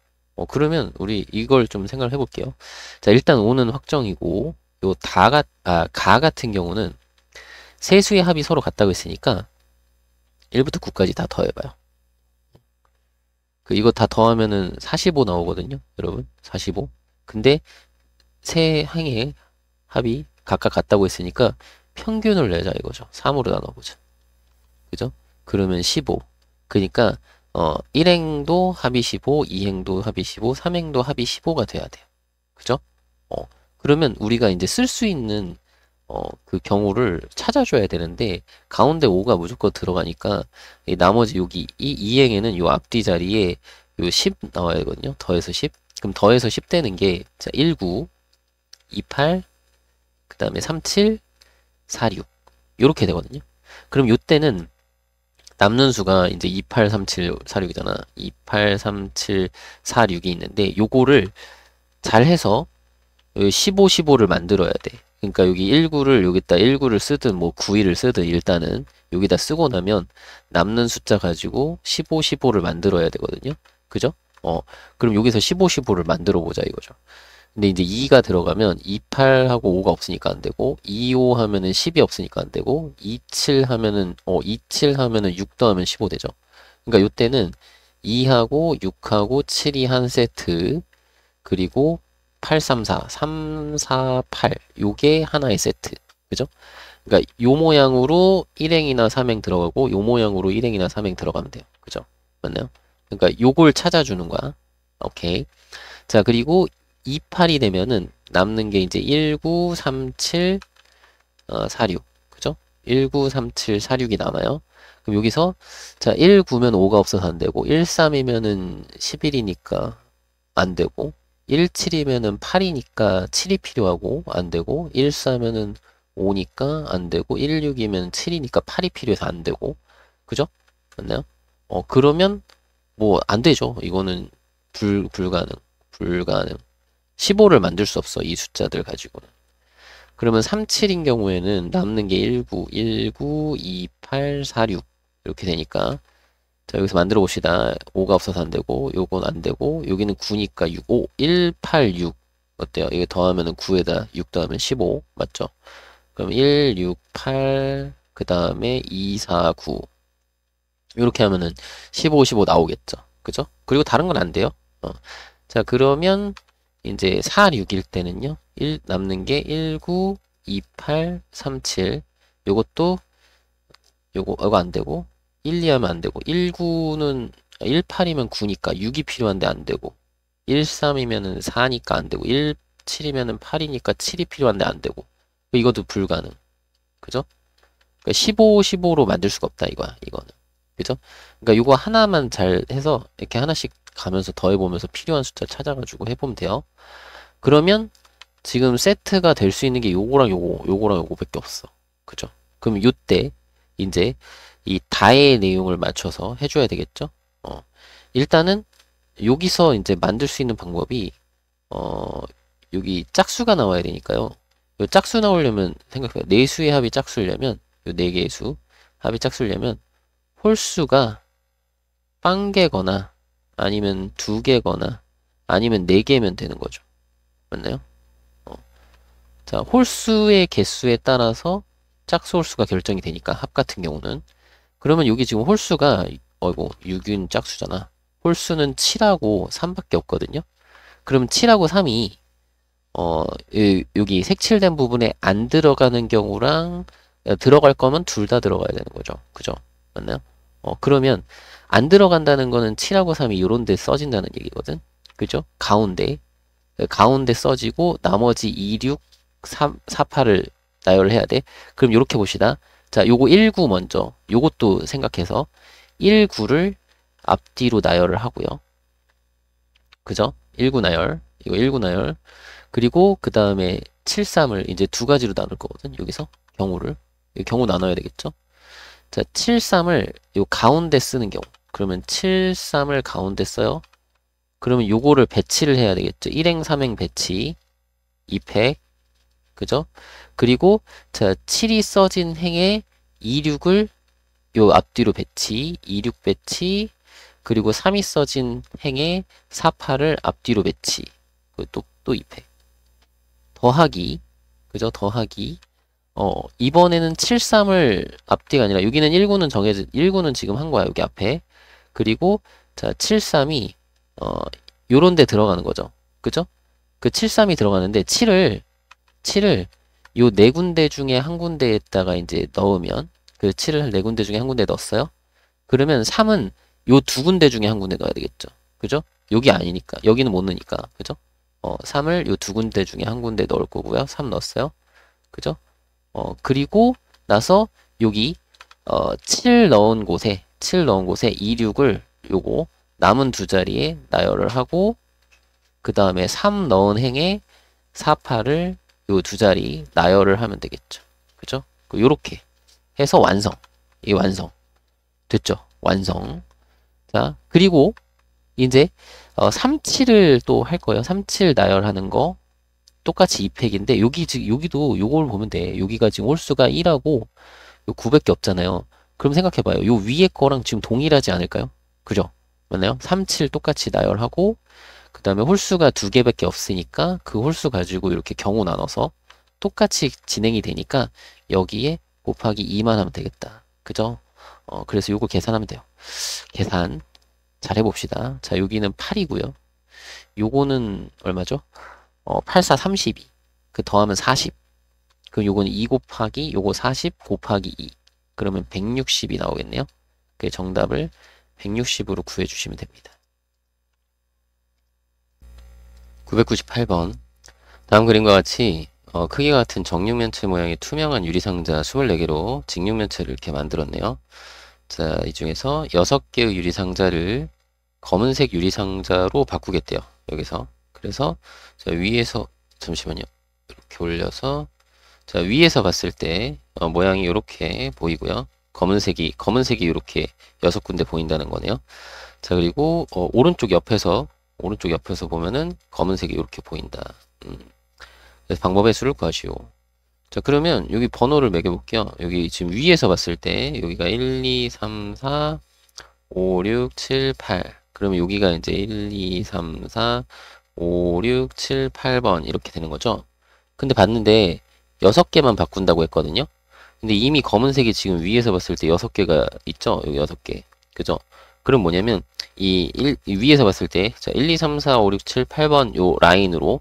그러면 우리 이걸 좀 생각을 해볼게요. 자, 일단 5는 확정이고, 가 같은 경우는 세수의 합이 서로 같다고 했으니까 1부터 9까지 다 더해봐요. 이거 다 더하면은 45 나오거든요, 여러분. 45. 근데 세 항의 합이 각각 같다고 했으니까 평균을 내자 이거죠. 3으로 나눠보자. 그죠? 그러면 15. 그러니까 1행도 합이 15, 2행도 합이 15, 3행도 합이 15가 돼야 돼요. 그죠? 그러면 우리가 이제 쓸 수 있는 그 경우를 찾아줘야 되는데 가운데 5가 무조건 들어가니까 나머지 여기 이 2행에는 요 앞뒤 자리에 요 10 나와야 되거든요. 더해서 10. 그럼 더해서 10 되는 게 자, 19, 28, 그 다음에 37, 46 이렇게 되거든요. 그럼 요때는 남는 수가 이제 283746이잖아. 283746이 있는데 요거를 잘 해서 15, 15를 만들어야 돼. 그러니까 여기 19를 여기다 19를 쓰든 뭐 91을 쓰든 일단은 여기다 쓰고 나면 남는 숫자 가지고 15, 15를 만들어야 되거든요. 그죠? 그럼 여기서 15, 15를 만들어 보자 이거죠. 근데 이제 2가 들어가면 28하고 5가 없으니까 안 되고 25 하면은 10이 없으니까 안 되고 27 하면은 27 하면은 6 더하면 15 되죠. 그러니까 요때는 2하고 6하고 7이 한 세트 그리고 834, 348 요게 하나의 세트. 그죠? 그러니까 요 모양으로 1행이나 3행 들어가고 요 모양으로 1행이나 3행 들어가면 돼요. 그죠? 맞나요? 그러니까 요걸 찾아주는 거야. 오케이. 자, 그리고 28이 되면은 남는 게 이제 1937, 46. 그죠? 1937, 46이 남아요. 그럼 여기서 자, 19면 5가 없어서 안 되고 13이면은 11이니까 안 되고 17이면은 8이니까 7이 필요하고 안 되고 14면은 5니까 안 되고 16이면 7이니까 8이 필요해서 안 되고 그죠? 맞나요? 그러면 뭐 안 되죠. 이거는 불가능. 15를 만들 수 없어. 이 숫자들 가지고는. 그러면 37인 경우에는 남는 게 19, 28, 46 이렇게 되니까 자 여기서 만들어 봅시다. 5가 없어서 안 되고 요건 안 되고 여기는 9니까 6, 5, 1, 8, 6 어때요? 이거 더하면은 9에다 6 더하면 15 맞죠? 그럼 1, 6, 8 그 다음에 2, 4, 9 이렇게 하면은 15, 15 나오겠죠. 그죠? 그리고 다른 건 안 돼요. 자 그러면 이제 4, 6일 때는요. 남는 게 19, 28, 37 요것도 이거 안 되고 1, 2 하면 안 되고 19는 18이면 9니까 6이 필요한데 안 되고 13이면은 4니까 안 되고 17이면은 8이니까 7이 필요한데 안 되고 이것도 불가능. 그죠? 그러니까 15, 15로 만들 수가 없다 이거는. 그죠? 그러니까 이거 하나만 잘 해서 이렇게 하나씩 가면서 더해보면서 필요한 숫자 찾아가지고 해보면 돼요. 그러면 지금 세트가 될 수 있는 게 요거랑 요거밖에 없어. 그죠? 그럼 요때 이제 이 다의 내용을 맞춰서 해줘야 되겠죠? 일단은 여기서 이제 만들 수 있는 방법이 여기 짝수가 나와야 되니까요. 요 짝수 나오려면 생각해요. 네 수의 합이 짝수려면 요 네 개의 수 합이 짝수려면 홀수가 빵 개거나 아니면 두 개거나 아니면 네 개면 되는 거죠. 맞나요? 자, 홀수의 개수에 따라서 짝수 홀수가 결정이 되니까 합 같은 경우는 그러면 여기 지금 홀수가 6인 짝수잖아. 홀수는 7하고 3밖에 없거든요. 그러면 7하고 3이 여기 색칠된 부분에 안 들어가는 경우랑 들어갈 거면 둘 다 들어가야 되는 거죠. 그죠? 맞나요? 그러면 안 들어간다는 거는 7하고 3이 요런 데 써진다는 얘기거든. 그죠? 가운데 써지고 나머지 2, 6, 3, 4, 8을 나열을 해야 돼. 그럼 요렇게 봅시다. 자, 요거 19 먼저. 요것도 생각해서 19를 앞뒤로 나열을 하고요. 그죠? 19 나열. 이거 19 나열. 그리고 그 다음에 73을 이제 두 가지로 나눌 거거든. 여기서 경우를. 경우 나눠야 되겠죠? 자, 73을 요 가운데 쓰는 경우. 그러면 73을 가운데 써요. 그러면 요거를 배치를 해야 되겠죠. 1행, 3행 배치. 2팩. 그죠? 그리고 자, 7이 써진 행에 26을 요 앞뒤로 배치. 26 배치. 그리고 3이 써진 행에 48을 앞뒤로 배치. 또 2팩. 더하기. 그죠? 더하기. 이번에는 73을 앞뒤가 아니라 여기는 19는 지금 한 거야. 여기 앞에. 그리고 자, 73이 요런 데 들어가는 거죠. 그죠? 그 73이 들어가는데 7을 요 네 군데 중에 한 군데에다가 이제 넣으면 그 7을 네 군데 중에 한 군데 넣었어요. 그러면 3은 요 두 군데 중에 한 군데 넣어야 되겠죠. 그죠? 여기 아니니까. 여기는 못 넣으니까. 그죠? 3을 요 두 군데 중에 한 군데 넣을 거고요. 3 넣었어요. 그죠? 그리고 나서 여기 7 넣은 곳에 26을 요거 남은 두 자리에 나열을 하고 그 다음에 3 넣은 행에 48을 요 두 자리 나열을 하면 되겠죠. 그죠? 요렇게 해서 완성. 이 완성. 됐죠? 완성. 자, 그리고 이제 37을 또 할 거예요. 37 나열하는 거 똑같이 2팩인데 여기도 요걸 보면 돼. 여기가 지금 홀수가 1하고 요 9밖에 없잖아요. 그럼 생각해봐요. 요 위에 거랑 지금 동일하지 않을까요? 그죠? 맞나요? 37 똑같이 나열하고 그 다음에 홀수가 2개밖에 없으니까 그 홀수 가지고 이렇게 경우 나눠서 똑같이 진행이 되니까 여기에 곱하기 2만 하면 되겠다. 그죠? 그래서 요거 계산하면 돼요. 계산 잘 해봅시다. 자, 여기는 8이고요. 요거는 얼마죠? 8, 4, 32. 그 더하면 40. 그럼 요거는 2 곱하기 요거 40 곱하기 2. 그러면 160이 나오겠네요. 그 정답을 160으로 구해주시면 됩니다. 998번. 다음 그림과 같이 크기가 같은 정육면체 모양의 투명한 유리상자 24개로 직육면체를 이렇게 만들었네요. 자, 이 중에서 6개의 유리상자를 검은색 유리상자로 바꾸겠대요. 여기서. 그래서 자, 위에서 잠시만요. 이렇게 올려서 자, 위에서 봤을 때 모양이 이렇게 보이고요. 검은색이 이렇게 6군데 보인다는 거네요. 자, 그리고 오른쪽 옆에서 보면은 검은색이 이렇게 보인다. 그래서 방법의 수를 구하시오. 자, 그러면 여기 번호를 매겨 볼게요. 여기 지금 위에서 봤을 때 여기가 1, 2, 3, 4, 5, 6, 7, 8. 그러면 여기가 이제 1, 2, 3, 4, 5, 6, 7, 8번 이렇게 되는 거죠. 근데 봤는데 6개만 바꾼다고 했거든요. 근데 이미 검은색이 지금 위에서 봤을 때 6개가 있죠. 여기 6개. 그죠? 그럼 뭐냐면 이 위에서 봤을 때 자, 1, 2, 3, 4, 5, 6, 7, 8번 요 라인으로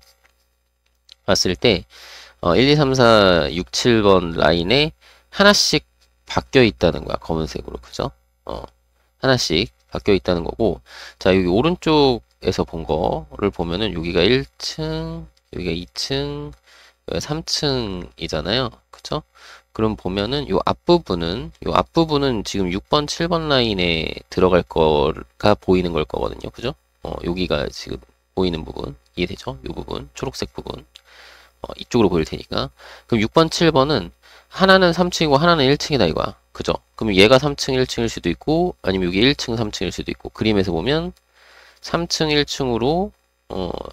봤을 때 1, 2, 3, 4, 6, 7번 라인에 하나씩 바뀌어 있다는 거야. 검은색으로. 그죠? 하나씩 바뀌어 있다는 거고. 자, 여기 오른쪽에서 본 거를 보면은 여기가 1층, 여기가 2층, 여기가 3층이잖아요. 그죠? 그럼 보면은 요 앞부분은 지금 6번, 7번 라인에 들어갈 거가 보이는 걸 거거든요. 그죠? 여기가 지금 보이는 부분. 이해되죠? 요 부분. 초록색 부분. 이쪽으로 보일 테니까. 그럼 6번, 7번은 하나는 3층이고 하나는 1층이다 이거야. 그죠? 그럼 얘가 3층, 1층일 수도 있고 아니면 여기 1층, 3층일 수도 있고 그림에서 보면 3층, 1층으로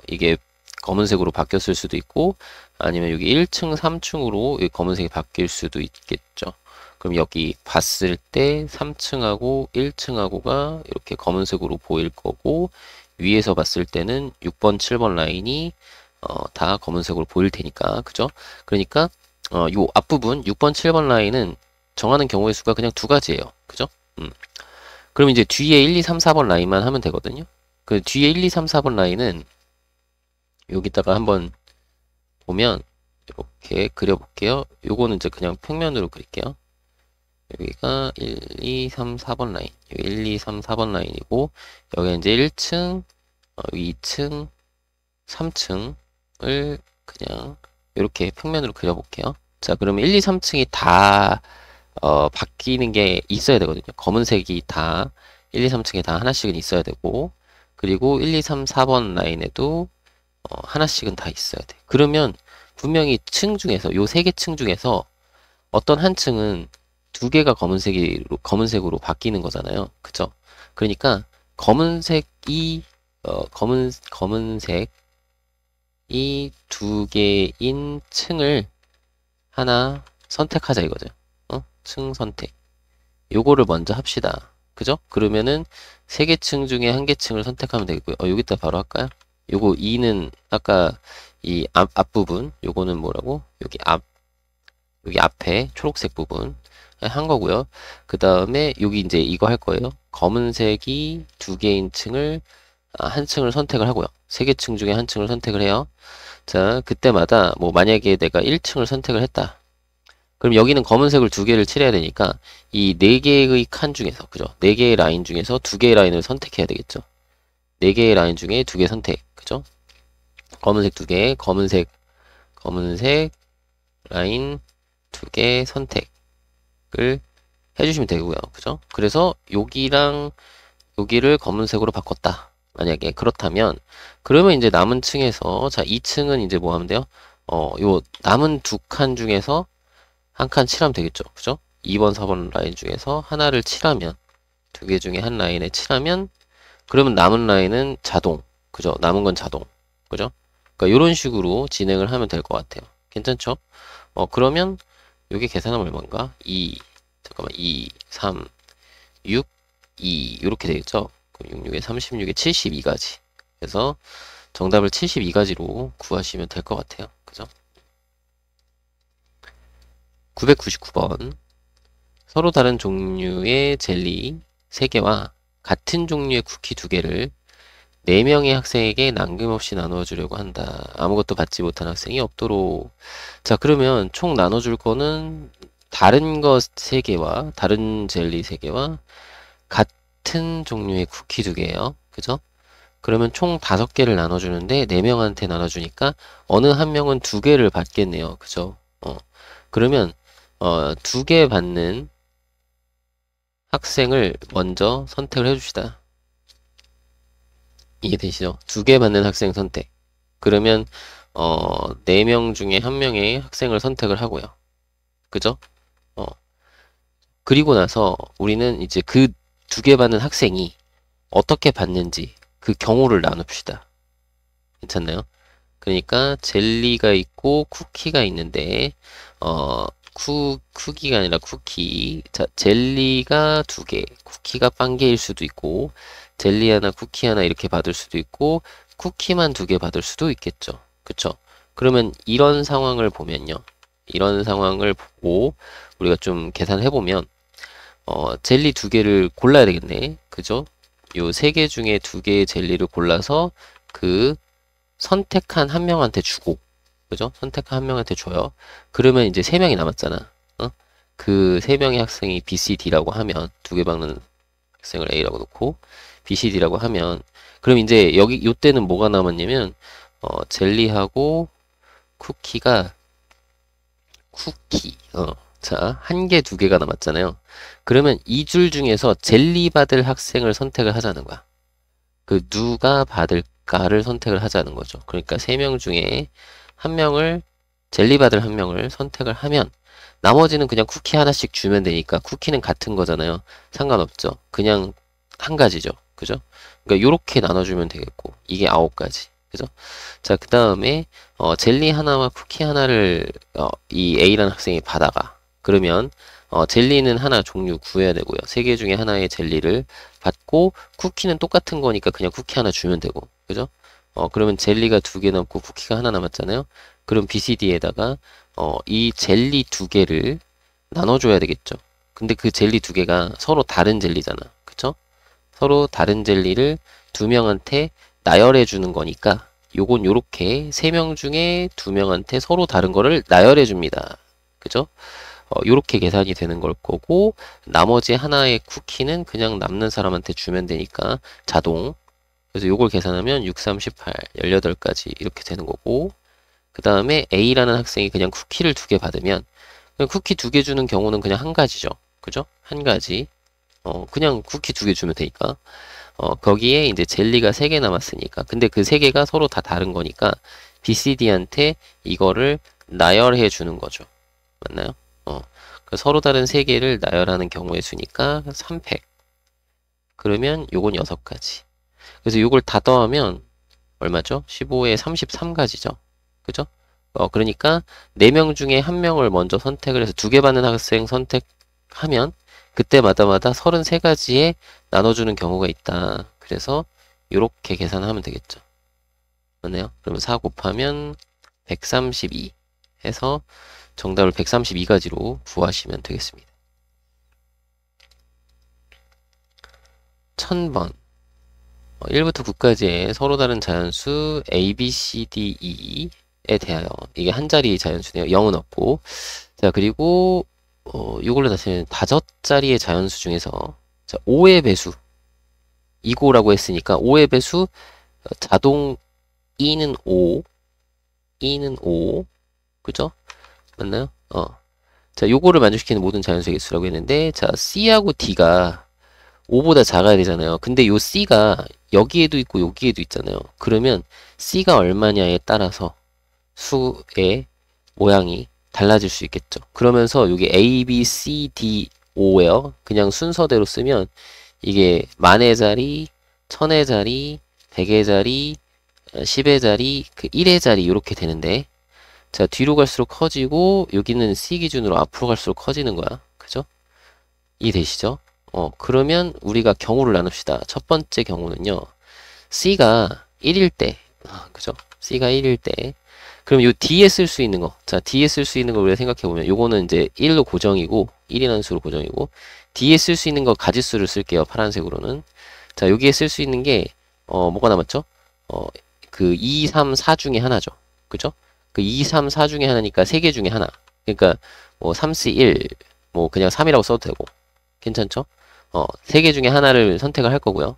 이게 검은색으로 바뀌었을 수도 있고 아니면 여기 1층, 3층으로 검은색이 바뀔 수도 있겠죠. 그럼 여기 봤을 때 3층하고 1층하고가 이렇게 검은색으로 보일 거고 위에서 봤을 때는 6번, 7번 라인이 다 검은색으로 보일 테니까 그죠? 그러니까 요 앞부분 6번, 7번 라인은 정하는 경우의 수가 그냥 두 가지예요. 그죠? 그럼 이제 뒤에 1, 2, 3, 4번 라인만 하면 되거든요. 그 뒤에 1, 2, 3, 4번 라인은 여기다가 한번 보면 이렇게 그려볼게요. 요거는 이제 그냥 평면으로 그릴게요. 여기가 1, 2, 3, 4번 라인. 여기 1, 2, 3, 4번 라인이고 여기 이제 1층, 2층, 3층을 그냥 이렇게 평면으로 그려볼게요. 자, 그러면 1, 2, 3층이 다 바뀌는 게 있어야 되거든요. 검은색이 다 1, 2, 3층에 다 하나씩은 있어야 되고 그리고 1, 2, 3, 4번 라인에도 하나씩은 다 있어야 돼. 그러면 분명히 층 중에서 요 세 개 층 중에서 어떤 한 층은 두 개가 검은색으로 바뀌는 거잖아요. 그죠? 그러니까 검은색이 검은색이 두 개인 층을 하나 선택하자 이거죠. 층 선택. 요거를 먼저 합시다. 그죠? 그러면은 세 개 층 중에 한 개 층을 선택하면 되고요. 여기다 바로 할까요? 요거 2는 아까 이 앞부분, 요거는 뭐라고? 여기 앞에 초록색 부분 한 거고요. 그 다음에 여기 이제 이거 할 거예요. 검은색이 두 개인 층을 한 층을 선택을 하고요. 세 개 층 중에 한 층을 선택을 해요. 자, 그때마다 뭐 만약에 내가 1층을 선택을 했다. 그럼 여기는 검은색을 두 개를 칠해야 되니까 이 네 개의 칸 중에서 그죠? 네 개의 라인 중에서 두 개의 라인을 선택해야 되겠죠. 네 개의 라인 중에 두 개 선택. 그죠? 검은색 두 개, 검은색 라인 두 개 선택을 해주시면 되고요. 그죠? 그래서 여기랑 여기를 검은색으로 바꿨다. 만약에 그렇다면 그러면 이제 남은 층에서 자 2층은 이제 뭐 하면 돼요? 요 남은 두 칸 중에서 한 칸 칠하면 되겠죠. 그죠? 2번, 4번 라인 중에서 하나를 칠하면 두 개 중에 한 라인에 칠하면 그러면 남은 라인은 자동. 그죠? 남은 건 자동. 그죠? 그러니까 이런 식으로 진행을 하면 될 것 같아요. 괜찮죠? 그러면 요게 계산하면 얼마인가? 2, 잠깐만, 2, 3, 6, 2 이렇게 되겠죠? 그럼 66에 36에 72가지. 그래서 정답을 72가지로 구하시면 될 것 같아요. 그죠? 999번. 서로 다른 종류의 젤리 3개와 같은 종류의 쿠키 2개를 4명의 학생에게 남김없이 나눠주려고 한다. 아무것도 받지 못한 학생이 없도록. 자, 그러면 총 나눠줄 거는 다른 것 3개와 다른 젤리 3개와 같은 종류의 쿠키 2개예요. 그죠? 그러면 총 5개를 나눠주는데 4명한테 나눠주니까 어느 한 명은 2개를 받겠네요. 그죠? 그러면 2개 받는 학생을 먼저 선택을 해줍시다. 이해되시죠? 2개 받는 학생 선택. 그러면 4명 중에 1명의 학생을 선택을 하고요. 그죠? 그리고 나서 우리는 이제 그 2개 받는 학생이 어떻게 받는지 그 경우를 나눕시다. 괜찮나요? 그러니까 젤리가 있고 쿠키가 있는데 쿠키가 아니라 쿠키. 자, 젤리가 2개, 쿠키가 1개일 수도 있고 젤리 하나, 쿠키 하나 이렇게 받을 수도 있고 쿠키만 2개 받을 수도 있겠죠. 그쵸? 그러면 이런 상황을 보면요. 이런 상황을 보고 우리가 좀 계산해 보면 젤리 2개를 골라야 되겠네. 그죠? 요 3개 중에 2개의 젤리를 골라서 그 선택한 한 명한테 주고, 그죠? 선택한 한 명한테 줘요. 그러면 이제 3명이 남았잖아. 그 3명의 학생이 B, C, D라고 하면 2개 받는 학생을 A라고 놓고 B, C, D라고 하면 그럼 이제 여기 요때는 뭐가 남았냐면 젤리하고 쿠키가 자, 1개, 2개가 남았잖아요. 그러면 이 줄 중에서 젤리 받을 학생을 선택을 하자는 거야. 그 누가 받을까를 선택을 하자는 거죠. 그러니까 3명 중에 한 명을 젤리 받을 한 명을 선택을 하면 나머지는 그냥 쿠키 하나씩 주면 되니까 쿠키는 같은 거잖아요. 상관없죠. 그냥 한 가지죠. 그죠? 그러니까 요렇게 나눠주면 되겠고 이게 9가지. 그죠? 자, 그 다음에 젤리 하나와 쿠키 하나를 이 A라는 학생이 받아가. 그러면 젤리는 하나 종류 구해야 되고요. 3개 중에 하나의 젤리를 받고 쿠키는 똑같은 거니까 그냥 쿠키 하나 주면 되고. 그죠? 그러면 젤리가 2개 남고 쿠키가 하나 남았잖아요. 그럼 BCD에다가 이 젤리 2개를 나눠줘야 되겠죠. 근데 그 젤리 2개가 서로 다른 젤리잖아. 그쵸? 서로 다른 젤리를 2명한테 나열해 주는 거니까 요건 요렇게 3명 중에 2명한테 서로 다른 거를 나열해 줍니다. 그죠? 요렇게 계산이 되는 걸 거고 나머지 하나의 쿠키는 그냥 남는 사람한테 주면 되니까 자동. 그래서 요걸 계산하면 6, 3, 18, 18가지 이렇게 되는 거고 그 다음에 A라는 학생이 그냥 쿠키를 2개 받으면 그냥 쿠키 2개 주는 경우는 그냥 한 가지죠. 그죠? 한 가지. 그냥 쿠키 2개 주면 되니까 거기에 이제 젤리가 3개 남았으니까 근데 그 3개가 서로 다 다른 거니까 BCD한테 이거를 나열해 주는 거죠. 맞나요? 서로 다른 3개를 나열하는 경우의 수니까 3팩. 그러면 요건 6가지. 그래서 요걸 다 더하면 얼마죠? 15에 33가지죠. 그죠? 그러니까 4명 중에 1명을 먼저 선택을 해서 2개 받는 학생 선택하면 그때마다마다 33가지에 나눠주는 경우가 있다. 그래서 이렇게 계산하면 되겠죠. 맞나요? 그러면 4 곱하면 132 해서 정답을 132가지로 구하시면 되겠습니다. 1000번 1부터 9까지의 서로 다른 자연수 A, B, C, D, E에 대하여 이게 한 자리 자연수네요. 0은 없고 자 그리고 이걸로 다시 5자리의 자연수 중에서 자, 5의 배수 이고라고 했으니까 5의 배수 자동 E는 5 E는 5 그죠? 맞나요? 자 요거를 만족시키는 모든 자연수의 개수라고 했는데 자 C하고 D가 5보다 작아야 되잖아요. 근데 요 C가 여기에도 있고 여기에도 있잖아요. 그러면 C가 얼마냐에 따라서 수의 모양이 달라질 수 있겠죠. 그러면서 여기 A, B, C, D, O예요. 그냥 순서대로 쓰면 이게 만의 자리, 천의 자리, 백의 자리, 10의 자리, 그 1의 자리 이렇게 되는데 자 뒤로 갈수록 커지고 여기는 C 기준으로 앞으로 갈수록 커지는 거야. 그죠? 이해되시죠? 그러면 우리가 경우를 나눕시다. 첫 번째 경우는요. C가 1일 때, 그죠? C가 1일 때. 그럼 요 D에 쓸 수 있는 거. 자, D에 쓸 수 있는 걸 우리가 생각해보면, 요거는 이제 1로 고정이고, 1이라는 수로 고정이고, D에 쓸 수 있는 거 가지수를 쓸게요. 파란색으로는. 자, 여기에 쓸 수 있는 게, 뭐가 남았죠? 그 2, 3, 4 중에 하나죠. 그죠? 그 2, 3, 4 중에 하나니까 3개 중에 하나. 그러니까, 뭐, 3C 1, 뭐, 그냥 3이라고 써도 되고. 괜찮죠? 3개 중에 하나를 선택을 할 거고요.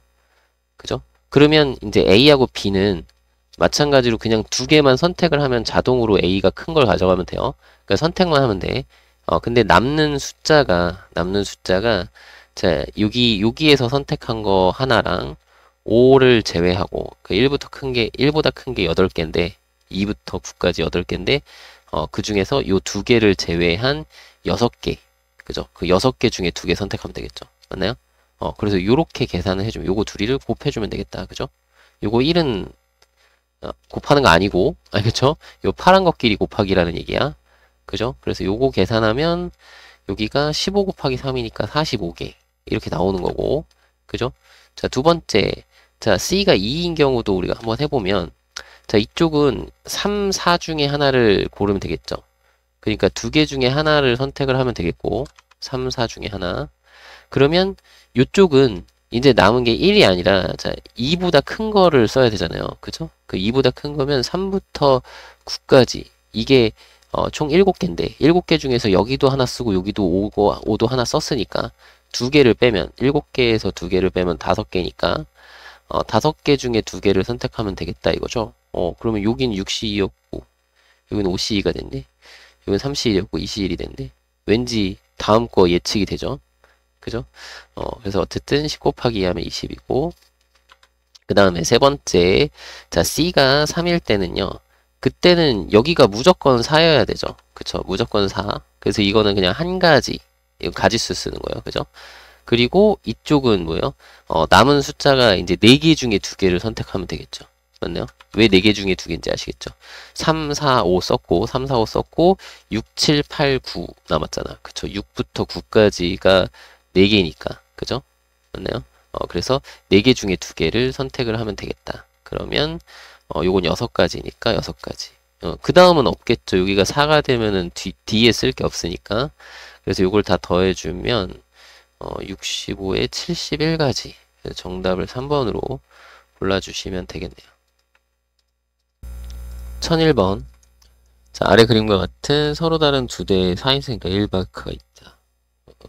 그죠? 그러면 이제 A하고 B는 마찬가지로 그냥 두 개만 선택을 하면 자동으로 A가 큰 걸 가져가면 돼요. 그러니까 선택만 하면 돼. 근데 남는 숫자가, 자, 여기에서 선택한 거 하나랑 5를 제외하고, 그 1보다 큰 게 8개인데, 2부터 9까지 8개인데, 그 중에서 요 두 개를 제외한 6개. 그죠? 그 6개 중에 2개 선택하면 되겠죠. 맞나요? 그래서 요렇게 계산을 해주면, 요거 둘이를 곱해주면 되겠다. 그죠? 요거 1은 곱하는 거 아니고, 알겠죠? 요 파란 것끼리 곱하기라는 얘기야. 그죠? 그래서 요거 계산하면 여기가 15 곱하기 3이니까 45개. 이렇게 나오는 거고. 그죠? 자, 두 번째. 자, C가 2인 경우도 우리가 한번 해보면, 자, 이쪽은 3, 4 중에 하나를 고르면 되겠죠. 그러니까 두 개 중에 하나를 선택을 하면 되겠고, 3, 4 중에 하나. 그러면 이쪽은 이제 남은 게 1이 아니라 자 2보다 큰 거를 써야 되잖아요. 그죠? 그 2보다 큰 거면 3부터 9까지 이게 총 7개인데 7개 중에서 여기도 하나 쓰고 여기도 5도 하나 썼으니까 두 개를 빼면 7개에서 두 개를 빼면 5개니까 5개 중에 두 개를 선택하면 되겠다 이거죠. 그러면 여긴 6C2였고 여기는 5C2가 됐네. 여기는 3C1이었고 2C1이 됐네. 왠지 다음 거 예측이 되죠. 그죠? 그래서 어쨌든 10 곱하기 2 하면 20이고, 그 다음에 세 번째, 자, C가 3일 때는요, 그때는 여기가 무조건 4여야 되죠. 그쵸? 무조건 4. 그래서 이거는 그냥 한 가지, 이거 가지수 쓰는 거예요. 그죠? 그리고 이쪽은 뭐예요? 남은 숫자가 이제 4개 중에 2개를 선택하면 되겠죠. 맞나요? 왜 4개 중에 2개인지 아시겠죠? 3, 4, 5 썼고, 3, 4, 5 썼고, 6, 7, 8, 9 남았잖아. 그쵸? 6부터 9까지가 4개니까. 그죠? 맞나요? 그래서 4개 중에 2개를 선택을 하면 되겠다. 그러면, 요건 6가지니까 6가지. 그 다음은 없겠죠. 여기가 4가 되면은 뒤에 쓸 게 없으니까. 그래서 요걸 다 더해주면, 65에 71가지. 정답을 3번으로 골라주시면 되겠네요. 1001번. 자, 아래 그림과 같은 서로 다른 두 대의 4인승, 그러니까 1바크가 있다.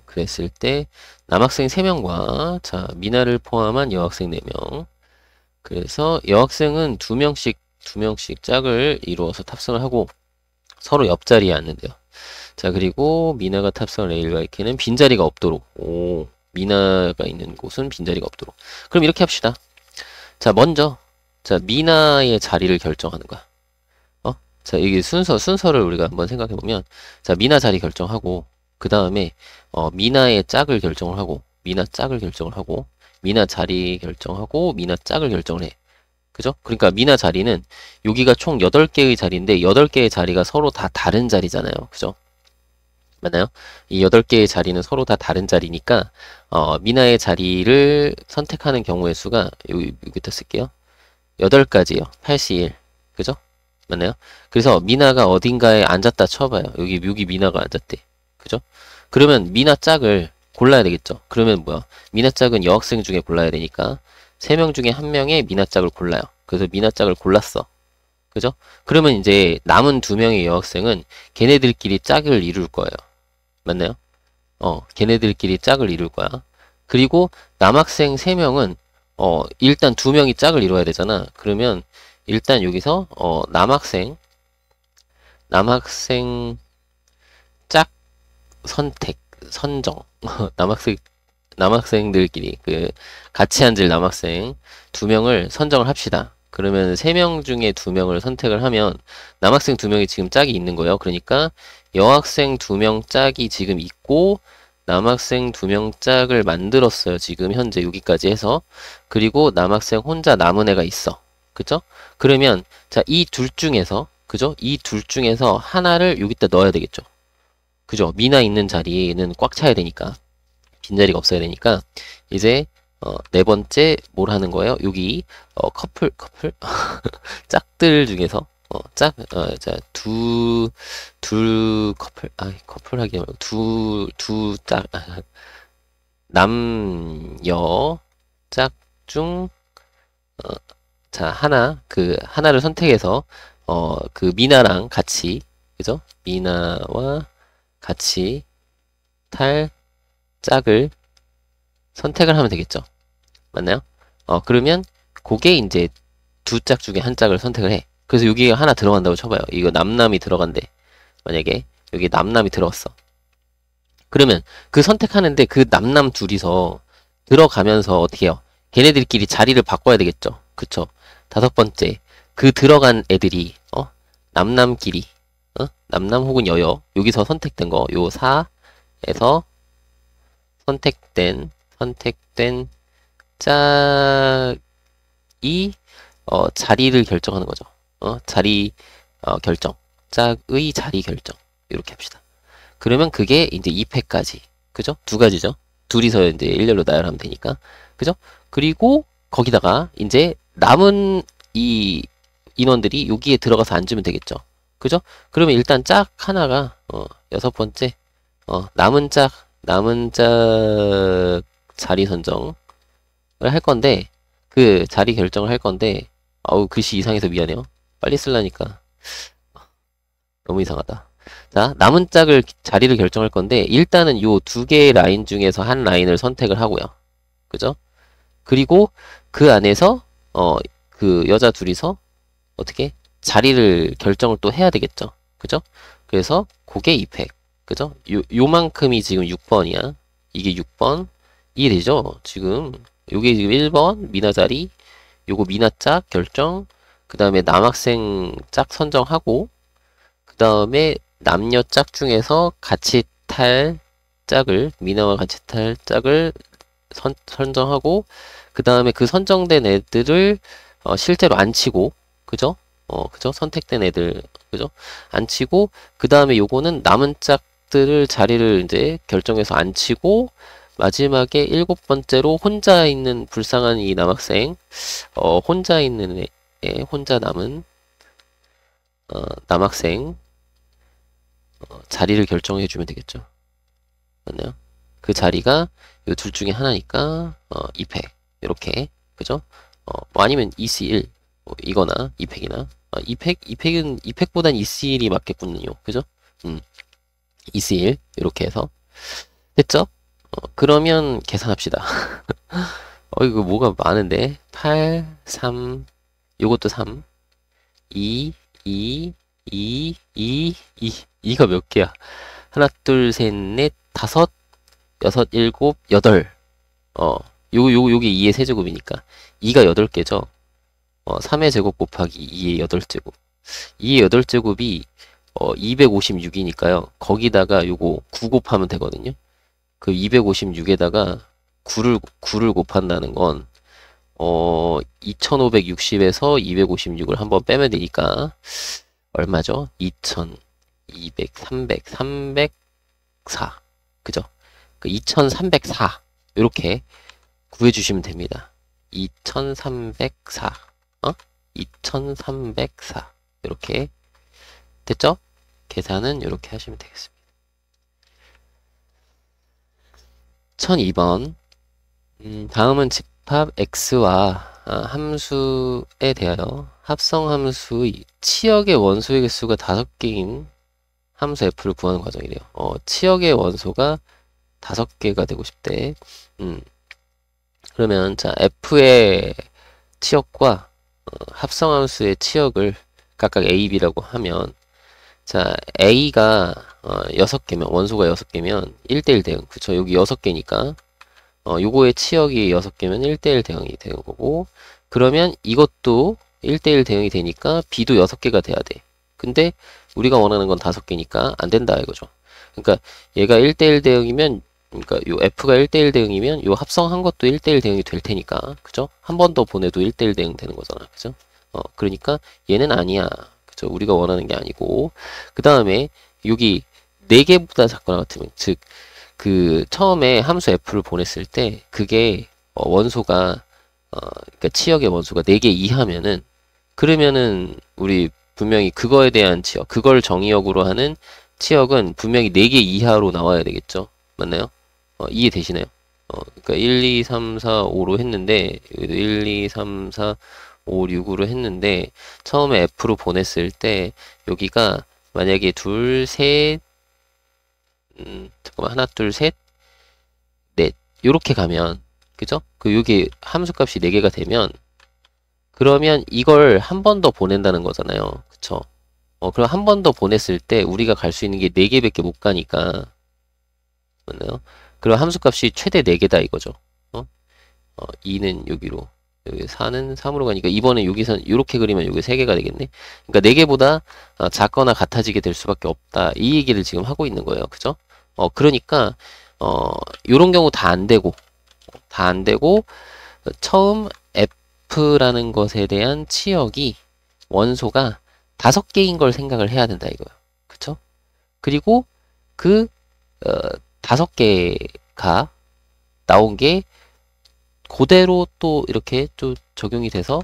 그랬을 때 남학생 3명과 자, 미나를 포함한 여학생 4명. 그래서 여학생은 2명씩 짝을 이루어서 탑승을 하고 서로 옆자리에 앉는데요. 자, 그리고 미나가 탑승한 레일과 이렇게는 빈자리가 없도록. 오, 미나가 있는 곳은 빈자리가 없도록. 그럼 이렇게 합시다. 자, 먼저 자, 미나의 자리를 결정하는 거야. 자, 이게 순서를 우리가 한번 생각해 보면 자, 미나 자리 결정하고 그 다음에 미나의 짝을 결정을 하고 미나 짝을 결정을 하고 미나 자리 결정하고 미나 짝을 결정을 해. 그죠? 그러니까 미나 자리는 여기가 총 8개의 자리인데 8개의 자리가 서로 다 다른 자리잖아요. 그죠? 맞나요? 이 8개의 자리는 서로 다 다른 자리니까 미나의 자리를 선택하는 경우의 수가 여기다 쓸게요. 8가지요. 8C1. 그죠? 맞나요? 그래서 미나가 어딘가에 앉았다 쳐봐요. 여기 미나가 앉았대. 그죠? 그러면 미나 짝을 골라야 되겠죠. 그러면 뭐야? 미나 짝은 여학생 중에 골라야 되니까 3명 중에 1명의 미나 짝을 골라요. 그래서 미나 짝을 골랐어. 그죠? 그러면 이제 남은 2명의 여학생은 걔네들끼리 짝을 이룰 거예요. 맞나요? 걔네들끼리 짝을 이룰 거야. 그리고 남학생 3명은 일단 2명이 짝을 이뤄야 되잖아. 그러면 일단 여기서 남학생 짝 선정 남학생들끼리 그 같이 앉을 남학생 2명을 선정을 합시다. 그러면 3명 중에 2명을 선택을 하면 남학생 2명이 지금 짝이 있는 거예요. 그러니까 여학생 2명 짝이 지금 있고 남학생 2명 짝을 만들었어요. 지금 현재 여기까지 해서. 그리고 남학생 혼자 남은 애가 있어. 그죠? 그러면 자, 이 둘 중에서 그죠? 이 둘 중에서 하나를 여기다 넣어야 되겠죠. 그죠? 미나 있는 자리는 꽉 차야 되니까. 빈자리가 없어야 되니까 이제 네 번째 뭘 하는 거예요? 여기 커플 짝들 중에서 둘 커플 커플 하기 말고 두짝 남여 짝 중 자 하나를 선택해서 그 미나랑 같이 그죠? 미나와 같이 탈 짝을 선택을 하면 되겠죠. 맞나요? 그러면 그게 이제 두 짝 중에 한 짝을 선택을 해. 그래서 여기 하나 들어간다고 쳐봐요. 이거 남남이 들어간대. 만약에 여기 남남이 들어갔어. 그러면 그 선택하는데 그 남남 둘이서 들어가면서 어떻게 해요? 걔네들끼리 자리를 바꿔야 되겠죠. 그쵸? 다섯 번째, 그 들어간 애들이 남남끼리 남남 혹은 여여 여기서 선택된 거 요 4에서 선택된 짝이 자리를 결정하는 거죠. 자리 결정. 짝의 자리 결정. 이렇게 합시다. 그러면 그게 이제 2패까지. 그죠? 두 가지죠. 둘이서 이제 일렬로 나열하면 되니까. 그죠? 그리고 거기다가 이제 남은 이 인원들이 여기에 들어가서 앉으면 되겠죠. 그죠? 그러면 일단 짝 하나가 여섯 번째 남은 짝 자리 선정을 할 건데 그 자리 결정을 할 건데 글씨 이상해서 미안해요. 빨리 쓰려니까 너무 이상하다. 자, 남은 짝을 자리를 결정할 건데 일단은 요 두 개의 라인 중에서 한 라인을 선택을 하고요. 그죠? 그리고 그 안에서 그 여자 둘이서 어떻게 자리를 결정을 또 해야 되겠죠. 그죠? 그래서 그게 2팩. 그죠? 요만큼이 지금 6번이야. 이게 6번. 이해되죠? 지금 요게 지금 1번 미나 자리, 요거 미나 짝 결정, 그 다음에 남학생 짝 선정하고, 그 다음에 남녀 짝 중에서 같이 탈 짝을 미나와 같이 탈 짝을 선정하고, 그 다음에 그 선정된 애들을 실제로 안 치고, 그죠? 그죠? 선택된 애들, 그죠? 안 치고, 그 다음에 요거는 남은 짝들을 자리를 이제 결정해서 안 치고, 마지막에 일곱 번째로 혼자 있는 불쌍한 이 남학생, 혼자 있는 애, 혼자 남은, 남학생, 자리를 결정해 주면 되겠죠. 맞나요? 그 자리가 요 둘 중에 하나니까, 2팩. 이렇게. 그죠? 뭐 아니면 EC1, 이거나, 2팩이나. 2팩보단 EC1이 맞겠군요. 그죠? EC1. 이렇게 해서. 됐죠? 그러면 계산합시다. 이거 뭐가 많은데? 8, 3, 요것도 3, 2, 2, 2, 2, 2, 2가 몇 개야? 하나, 둘, 셋, 넷, 다섯, 여섯, 일곱, 여덟. 요게 2의 세제곱이니까. 2가 8개죠? 3의 제곱 곱하기 2의 8제곱. 2의 8제곱이 256이니까요. 거기다가 요거 9 곱하면 되거든요. 그 256에다가 9를 곱한다는 건 2560에서 256을 한번 빼면 되니까 얼마죠? 2200, 304 그죠? 그 2304 이렇게 구해주시면 됩니다. 2304 2304 이렇게 됐죠? 계산은 이렇게 하시면 되겠습니다. 1002번 다음은 집합 x와 함수에 대하여 합성함수의 치역의 원소의 개수가 5개인 함수 f를 구하는 과정이래요. 치역의 원소가 5개가 되고 싶대. 그러면 자 f의 치역과 합성함수의 치역을 각각 a, b라고 하면 자 a가 6개면 원소가 6개면 1대1 대응. 그쵸? 여기 6개니까 요거의 치역이 6개면 1대1 대응이 되는 거고, 그러면 이것도 1대1 대응이 되니까 b도 6개가 돼야 돼. 근데 우리가 원하는 건 5개니까 안 된다 이거죠. 그러니까 얘가 1대1 대응이면 그러니까 요 F가 1대1 대응이면 요 합성한 것도 1대1 대응이 될 테니까. 그죠? 한 번 더 보내도 1대1 대응 되는 거잖아. 그죠? 그러니까 얘는 아니야. 그죠? 우리가 원하는 게 아니고. 그 다음에 여기 4개보다 작거나 같으면, 즉, 그 처음에 함수 F를 보냈을 때 그게 원소가 그러니까 치역의 원소가 4개 이하면은 그러면은 우리 분명히 그거에 대한 치역, 그걸 정의역으로 하는 치역은 분명히 4개 이하로 나와야 되겠죠. 맞나요? 이해되시나요? 그러니까 1, 2, 3, 4, 5로 했는데 1, 2, 3, 4, 5, 6으로 했는데 처음에 F로 보냈을 때 여기가 만약에 둘, 셋, 잠깐만 하나, 둘, 셋, 넷 요렇게 가면 그죠? 그 여기 함수값이 4개가 되면 그러면 이걸 한 번 더 보낸다는 거잖아요. 그쵸? 그럼 한 번 더 보냈을 때 우리가 갈 수 있는 게 4개밖에 못 가니까 맞나요? 그럼 함수값이 최대 4개다 이거죠. 2는 여기로 여기 4는 3으로 가니까 이번에 여기서 이렇게 그리면 여기 3개가 되겠네. 그러니까 4개보다 작거나 같아지게 될 수밖에 없다. 이 얘기를 지금 하고 있는 거예요. 그죠? 그러니까 요런 경우 다 안 되고 처음 F라는 것에 대한 치역이 원소가 5개인 걸 생각을 해야 된다 이거예요. 그쵸? 그리고 그 5개가 나온 게 그대로 또 이렇게 또 적용이 돼서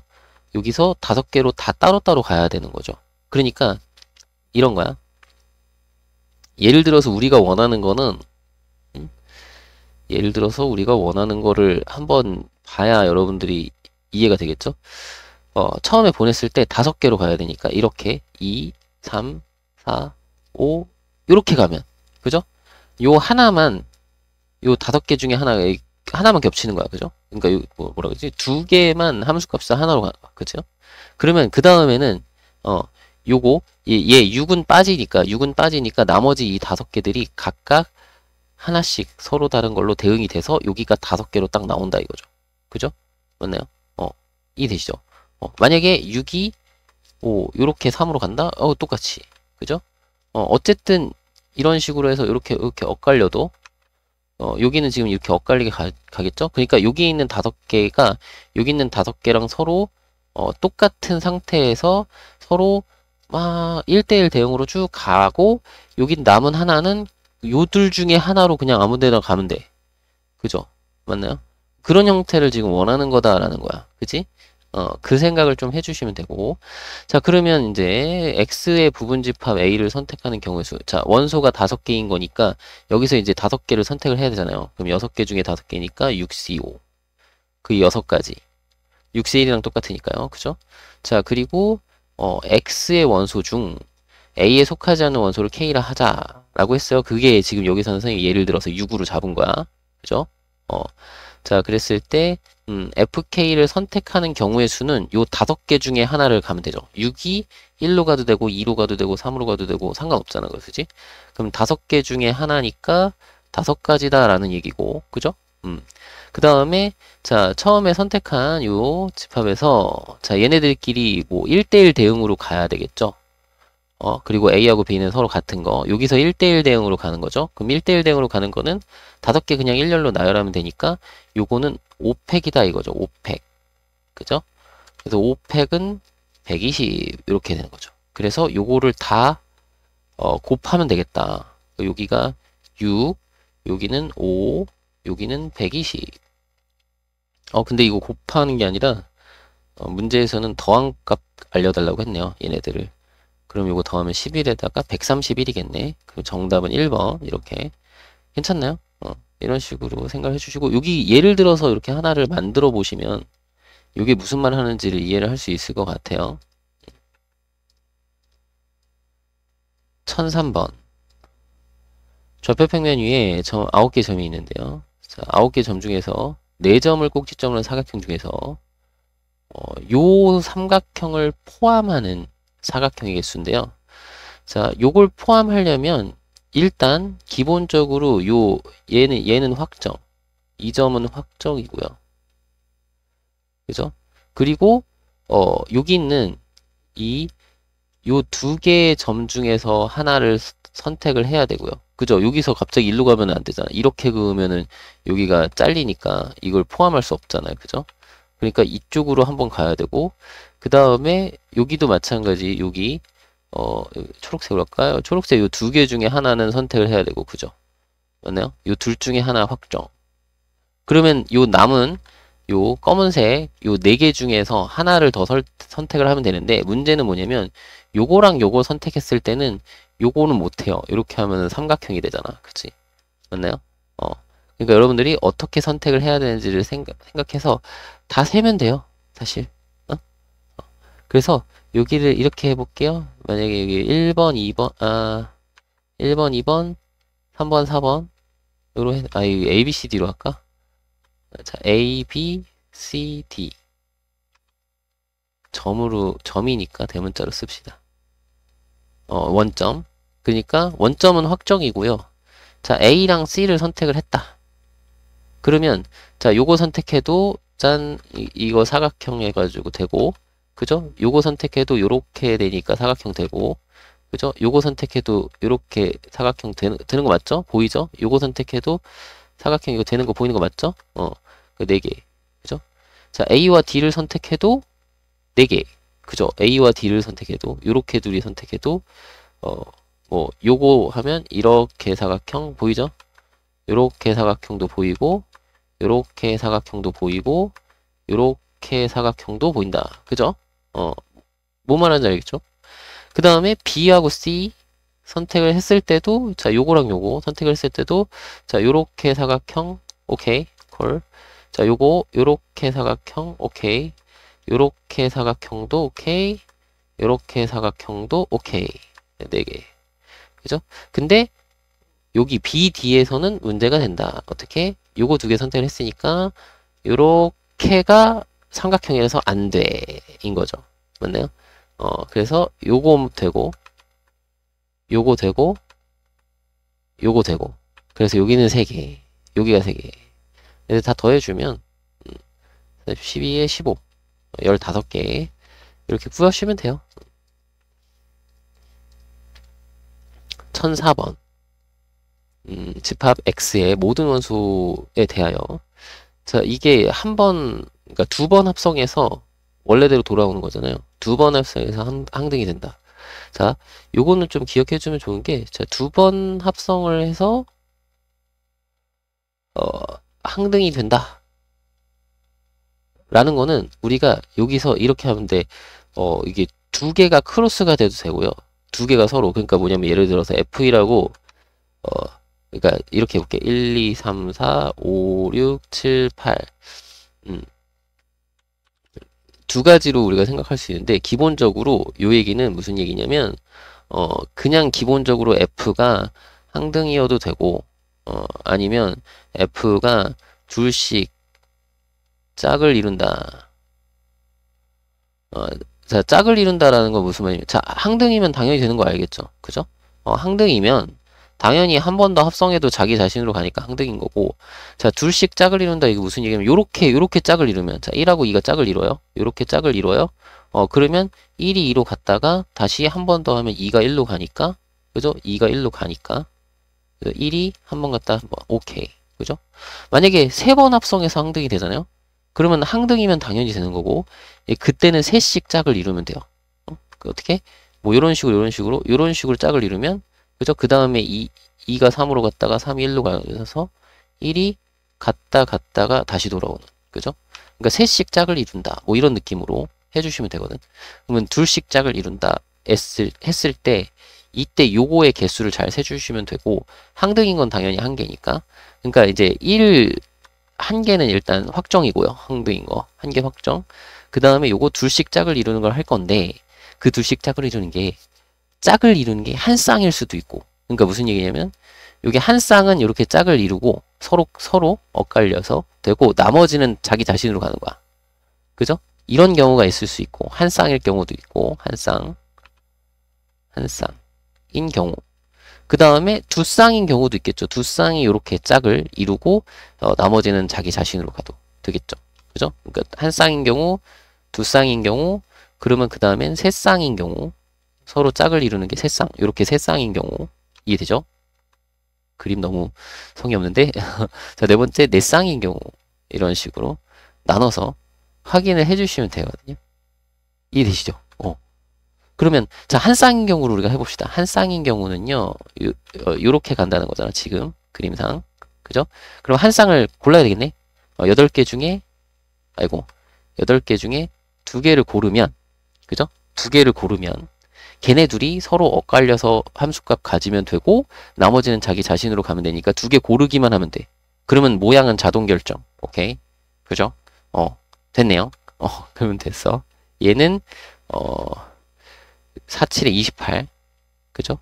여기서 5개로 다 따로따로 가야 되는 거죠. 그러니까 이런 거야. 예를 들어서 우리가 원하는 거는 예를 들어서 우리가 원하는 거를 한번 봐야 여러분들이 이해가 되겠죠? 처음에 보냈을 때 5개로 가야 되니까 이렇게 2, 3, 4, 5 이렇게 가면 그죠? 요 하나만 요 5개 중에 하나만 겹치는 거야. 그죠? 그러니까 뭐라 그러지? 2개만 함수값을 하나로 가. 그죠? 그러면 그 다음에는 요거 얘 6은 빠지니까 나머지 이 5개들이 각각 하나씩 서로 다른 걸로 대응이 돼서 여기가 5개로 딱 나온다 이거죠. 그죠? 맞나요? 이해되시죠? 만약에 6이 요렇게 3으로 간다? 똑같이. 그죠? 어쨌든 이런 식으로 해서 이렇게 엇갈려도 여기는 지금 이렇게 엇갈리게 가겠죠? 그러니까 여기 있는 5개가 여기 있는 5개랑 서로 똑같은 상태에서 서로 막 1대1 대응으로 쭉 가고 여기 남은 하나는 요둘 중에 하나로 그냥 아무 데나 가면 돼. 그죠? 맞나요? 그런 형태를 지금 원하는 거다라는 거야. 그지? 그 생각을 좀 해주시면 되고. 자, 그러면 이제 X의 부분집합 A를 선택하는 경우의 수. 자, 원소가 5개인 거니까 여기서 이제 5개를 선택을 해야 되잖아요. 그럼 6개 중에 5개니까 6C5. 그 6가지. 6C1이랑 똑같으니까요. 그죠? 자, 그리고 X의 원소 중 A에 속하지 않는 원소를 K라 하자라고 했어요. 그게 지금 여기서는 선생님이 예를 들어서 6으로 잡은 거야. 그죠? 자, 그랬을 때 FK를 선택하는 경우의 수는 요 5개 중에 하나를 가면 되죠. 6이 1로 가도 되고 2로 가도 되고 3으로 가도 되고 상관없잖아. 그지? 그럼 5개 중에 하나니까 5가지다 라는 얘기고. 그죠? 그 다음에 자, 처음에 선택한 요 집합에서 자, 얘네들끼리 뭐 1대1 대응으로 가야 되겠죠. 그리고 A하고 B는 서로 같은 거. 여기서 1대1 대응으로 가는 거죠. 그럼 1대1 대응으로 가는 거는 5개 그냥 일렬로 나열하면 되니까 요거는 5팩이다 이거죠. 5팩. 그죠? 그래서 5팩은 120 이렇게 되는 거죠. 그래서 요거를 다 곱하면 되겠다. 여기가 6, 여기는 5, 여기는 120. 근데 이거 곱하는 게 아니라 문제에서는 더한 값 알려달라고 했네요. 얘네들을. 그럼 이거 더하면 11에다가 131이겠네. 그럼 정답은 1번. 이렇게. 괜찮나요? 이런 식으로 생각해 주시고, 여기 예를 들어서 이렇게 하나를 만들어 보시면, 이게 무슨 말 하는지를 이해를 할 수 있을 것 같아요. 1003번. 좌표평면 위에 9개 점이 있는데요. 자, 9개 점 중에서 4점을 꼭지점으로 한 사각형 중에서, 요 삼각형을 포함하는 사각형의 개수인데요. 자, 요걸 포함하려면 일단 기본적으로 얘는 확정. 이 점은 확정이고요. 그죠? 그리고 여기 있는 요 2개의 점 중에서 하나를 선택을 해야 되고요. 그죠? 여기서 갑자기 일로 가면 안 되잖아. 이렇게 그으면은 여기가 잘리니까 이걸 포함할 수 없잖아요. 그죠? 그러니까 이쪽으로 한번 가야 되고, 그 다음에 여기도 마찬가지. 여기 초록색으로 할까요? 초록색 요 두 개 중에 하나는 선택을 해야 되고, 그죠? 맞나요? 요 둘 중에 하나 확정. 그러면 요 남은 요 검은색 요 네 개 중에서 하나를 더 선택을 하면 되는데, 문제는 뭐냐면 요거랑 요거 선택했을 때는 요거는 못해요. 이렇게 하면 삼각형이 되잖아. 그치? 맞나요? 그러니까 여러분들이 어떻게 선택을 해야 되는지를 생각해서 다 세면 돼요. 사실. 어? 그래서 여기를 이렇게 해볼게요. 만약에 여기 1번, 2번, 1번, 2번, 3번, 4번, 요로 이거 A, B, C, D로 할까? 자, A, B, C, D. 점이니까 대문자로 씁시다. 원점. 그러니까 원점은 확정이고요. 자, A랑 C를 선택을 했다. 그러면 자, 요거 선택해도 짠 이거 사각형 해가지고 되고, 그죠? 요거 선택해도 요렇게 되니까 사각형 되고, 그죠? 요거 선택해도 요렇게 사각형 되는 거 맞죠? 보이죠? 요거 선택해도 사각형 이거 되는 거 보이는 거 맞죠? 그 네 개. 그죠? 자, A와 D를 선택해도 네 개. 그죠? A와 D를 선택해도 요렇게 둘이 선택해도 뭐 요거 하면 이렇게 사각형 보이죠? 요렇게 사각형도 보이고, 요렇게 사각형도 보이고, 요렇게 사각형도 보인다. 그죠? 뭐 말하는지 알겠죠? 그 다음에 B하고 C 선택을 했을 때도, 자, 요거랑 요거 선택을 했을 때도, 자, 요렇게 사각형, 오케이, 콜. 자, 요렇게 사각형, 오케이. 요렇게 사각형도 오케이. 요렇게 사각형도 오케이. 네 개. 그죠? 근데 여기 BD에서는 문제가 된다. 어떻게? 요거 두 개 선택을 했으니까 요렇게가 삼각형이라서 안 돼. 인 거죠. 맞나요? 그래서 요거 되고, 요거 되고, 요거 되고. 그래서 여기는 3개. 여기가 3개. 그래서 다 더해주면 12에 15. 15개. 이렇게 구하시면 돼요. 1004번. 집합 X의 모든 원소에 대하여. 자, 이게 그러니까 2번 합성해서 원래대로 돌아오는 거잖아요. 2번 합성해서 항등이 된다. 자, 요거는 좀 기억해주면 좋은 게, 자, 2번 합성을 해서, 항등이 된다. 라는 거는 우리가 여기서 이렇게 하면 돼. 이게 두 개가 크로스가 돼도 되고요. 두 개가 서로, 그러니까 뭐냐면 예를 들어서 F1하고, 그러니까 이렇게 해볼게. 1, 2, 3, 4, 5, 6, 7, 8. 두 가지로 우리가 생각할 수 있는데, 기본적으로 요 얘기는 무슨 얘기냐면, 그냥 기본적으로 F가 항등이어도 되고, 아니면 F가 줄씩 짝을 이룬다. 자, 짝을 이룬다라는 건 무슨 말이냐면, 자, 항등이면 당연히 되는 거 알겠죠? 그죠? 항등이면 당연히 한 번 더 합성해도 자기 자신으로 가니까 항등인 거고, 자, 둘씩 짝을 이룬다. 이게 무슨 얘기냐면, 요렇게 짝을 이루면, 자, 1하고 2가 짝을 이뤄요. 요렇게 짝을 이뤄요. 그러면 1이 2로 갔다가 다시 한 번 더 하면 2가 1로 가니까, 그죠? 2가 1로 가니까, 1이 한 번 갔다, 오케이. 그죠? 만약에 3번 합성해서 항등이 되잖아요? 그러면 항등이면 당연히 되는 거고, 그때는 셋씩 짝을 이루면 돼요. 어떻게? 뭐 이런 식으로 짝을 이루면, 그죠? 그 다음에 2가 3으로 갔다가 3이 1로 가서 1이 갔다가 다시 돌아오는. 그죠? 그러니까 셋씩 짝을 이룬다. 뭐 이런 느낌으로 해주시면 되거든. 그러면 둘씩 짝을 이룬다 했을 때, 이때 요거의 개수를 잘 세주시면 되고, 항등인 건 당연히 한 개니까. 그러니까 이제 한 개는 일단 확정이고요. 항등인 거. 한 개 확정. 그 다음에 요거 둘씩 짝을 이루는 걸 할 건데, 그 둘씩 짝을 이루는 게 한 쌍일 수도 있고. 그러니까 무슨 얘기냐면, 요게 한 쌍은 이렇게 짝을 이루고 서로 엇갈려서 되고, 나머지는 자기 자신으로 가는 거야. 그죠? 이런 경우가 있을 수 있고, 한 쌍일 경우도 있고, 한 쌍인 경우. 그 다음에 두 쌍인 경우도 있겠죠. 두 쌍이 이렇게 짝을 이루고, 나머지는 자기 자신으로 가도 되겠죠. 그죠? 그러니까 한 쌍인 경우, 두 쌍인 경우, 그러면 그 다음엔 세 쌍인 경우, 서로 짝을 이루는 게 세 쌍, 이렇게 세 쌍인 경우, 이해되죠? 그림 너무 성의 없는데? 자, 네 번째, 네 쌍인 경우. 이런 식으로 나눠서 확인을 해주시면 되거든요. 이해되시죠? 그러면, 자, 한 쌍인 경우로 우리가 해봅시다. 한 쌍인 경우는요, 요렇게 간다는 거잖아, 지금. 그림상. 그죠? 그럼 한 쌍을 골라야 되겠네? 8개 중에, 아이고, 8개 중에 2개를 고르면, 그죠? 2개를 고르면, 걔네 둘이 서로 엇갈려서 함수값 가지면 되고, 나머지는 자기 자신으로 가면 되니까 2개 고르기만 하면 돼. 그러면 모양은 자동 결정. 오케이? 그죠? 됐네요. 그러면 됐어. 얘는, 47에 28. 그죠?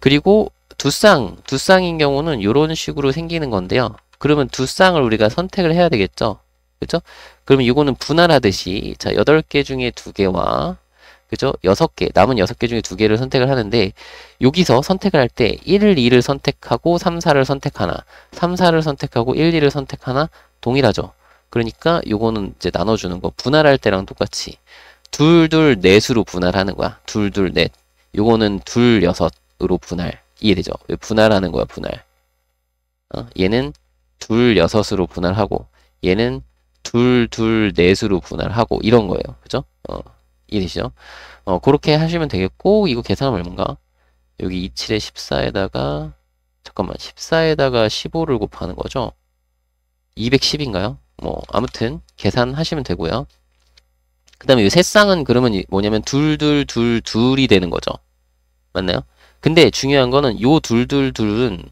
그리고 두 쌍인 경우는 이런 식으로 생기는 건데요. 그러면 두 쌍을 우리가 선택을 해야 되겠죠? 그죠? 그러면 이거는 분할하듯이, 자, 8개 중에 2개와, 그죠? 6개, 남은 6개 중에 2개를 선택을 하는데, 여기서 선택을 할 때 1을 2를 선택하고 3, 4를 선택하나, 3, 4를 선택하고 1, 2를 선택하나 동일하죠. 그러니까 요거는 이제 나눠주는 거, 분할할 때랑 똑같이 둘, 둘, 넷으로 분할하는 거야. 둘, 둘, 넷. 요거는 둘, 여섯으로 분할. 이해되죠? 왜 분할하는 거야, 분할. 얘는 둘, 여섯으로 분할하고, 얘는 둘, 둘, 넷으로 분할하고, 이런 거예요. 그죠? 이해되시죠? 그렇게 하시면 되겠고, 이거 계산하면 얼마인가? 여기 27에 14에다가, 잠깐만, 14에다가 15를 곱하는 거죠? 210인가요? 뭐, 아무튼, 계산하시면 되고요. 그 다음에 이 세 쌍은 그러면 뭐냐면 둘, 둘, 둘, 둘이 되는 거죠. 맞나요? 근데 중요한 거는 요 둘, 둘, 둘은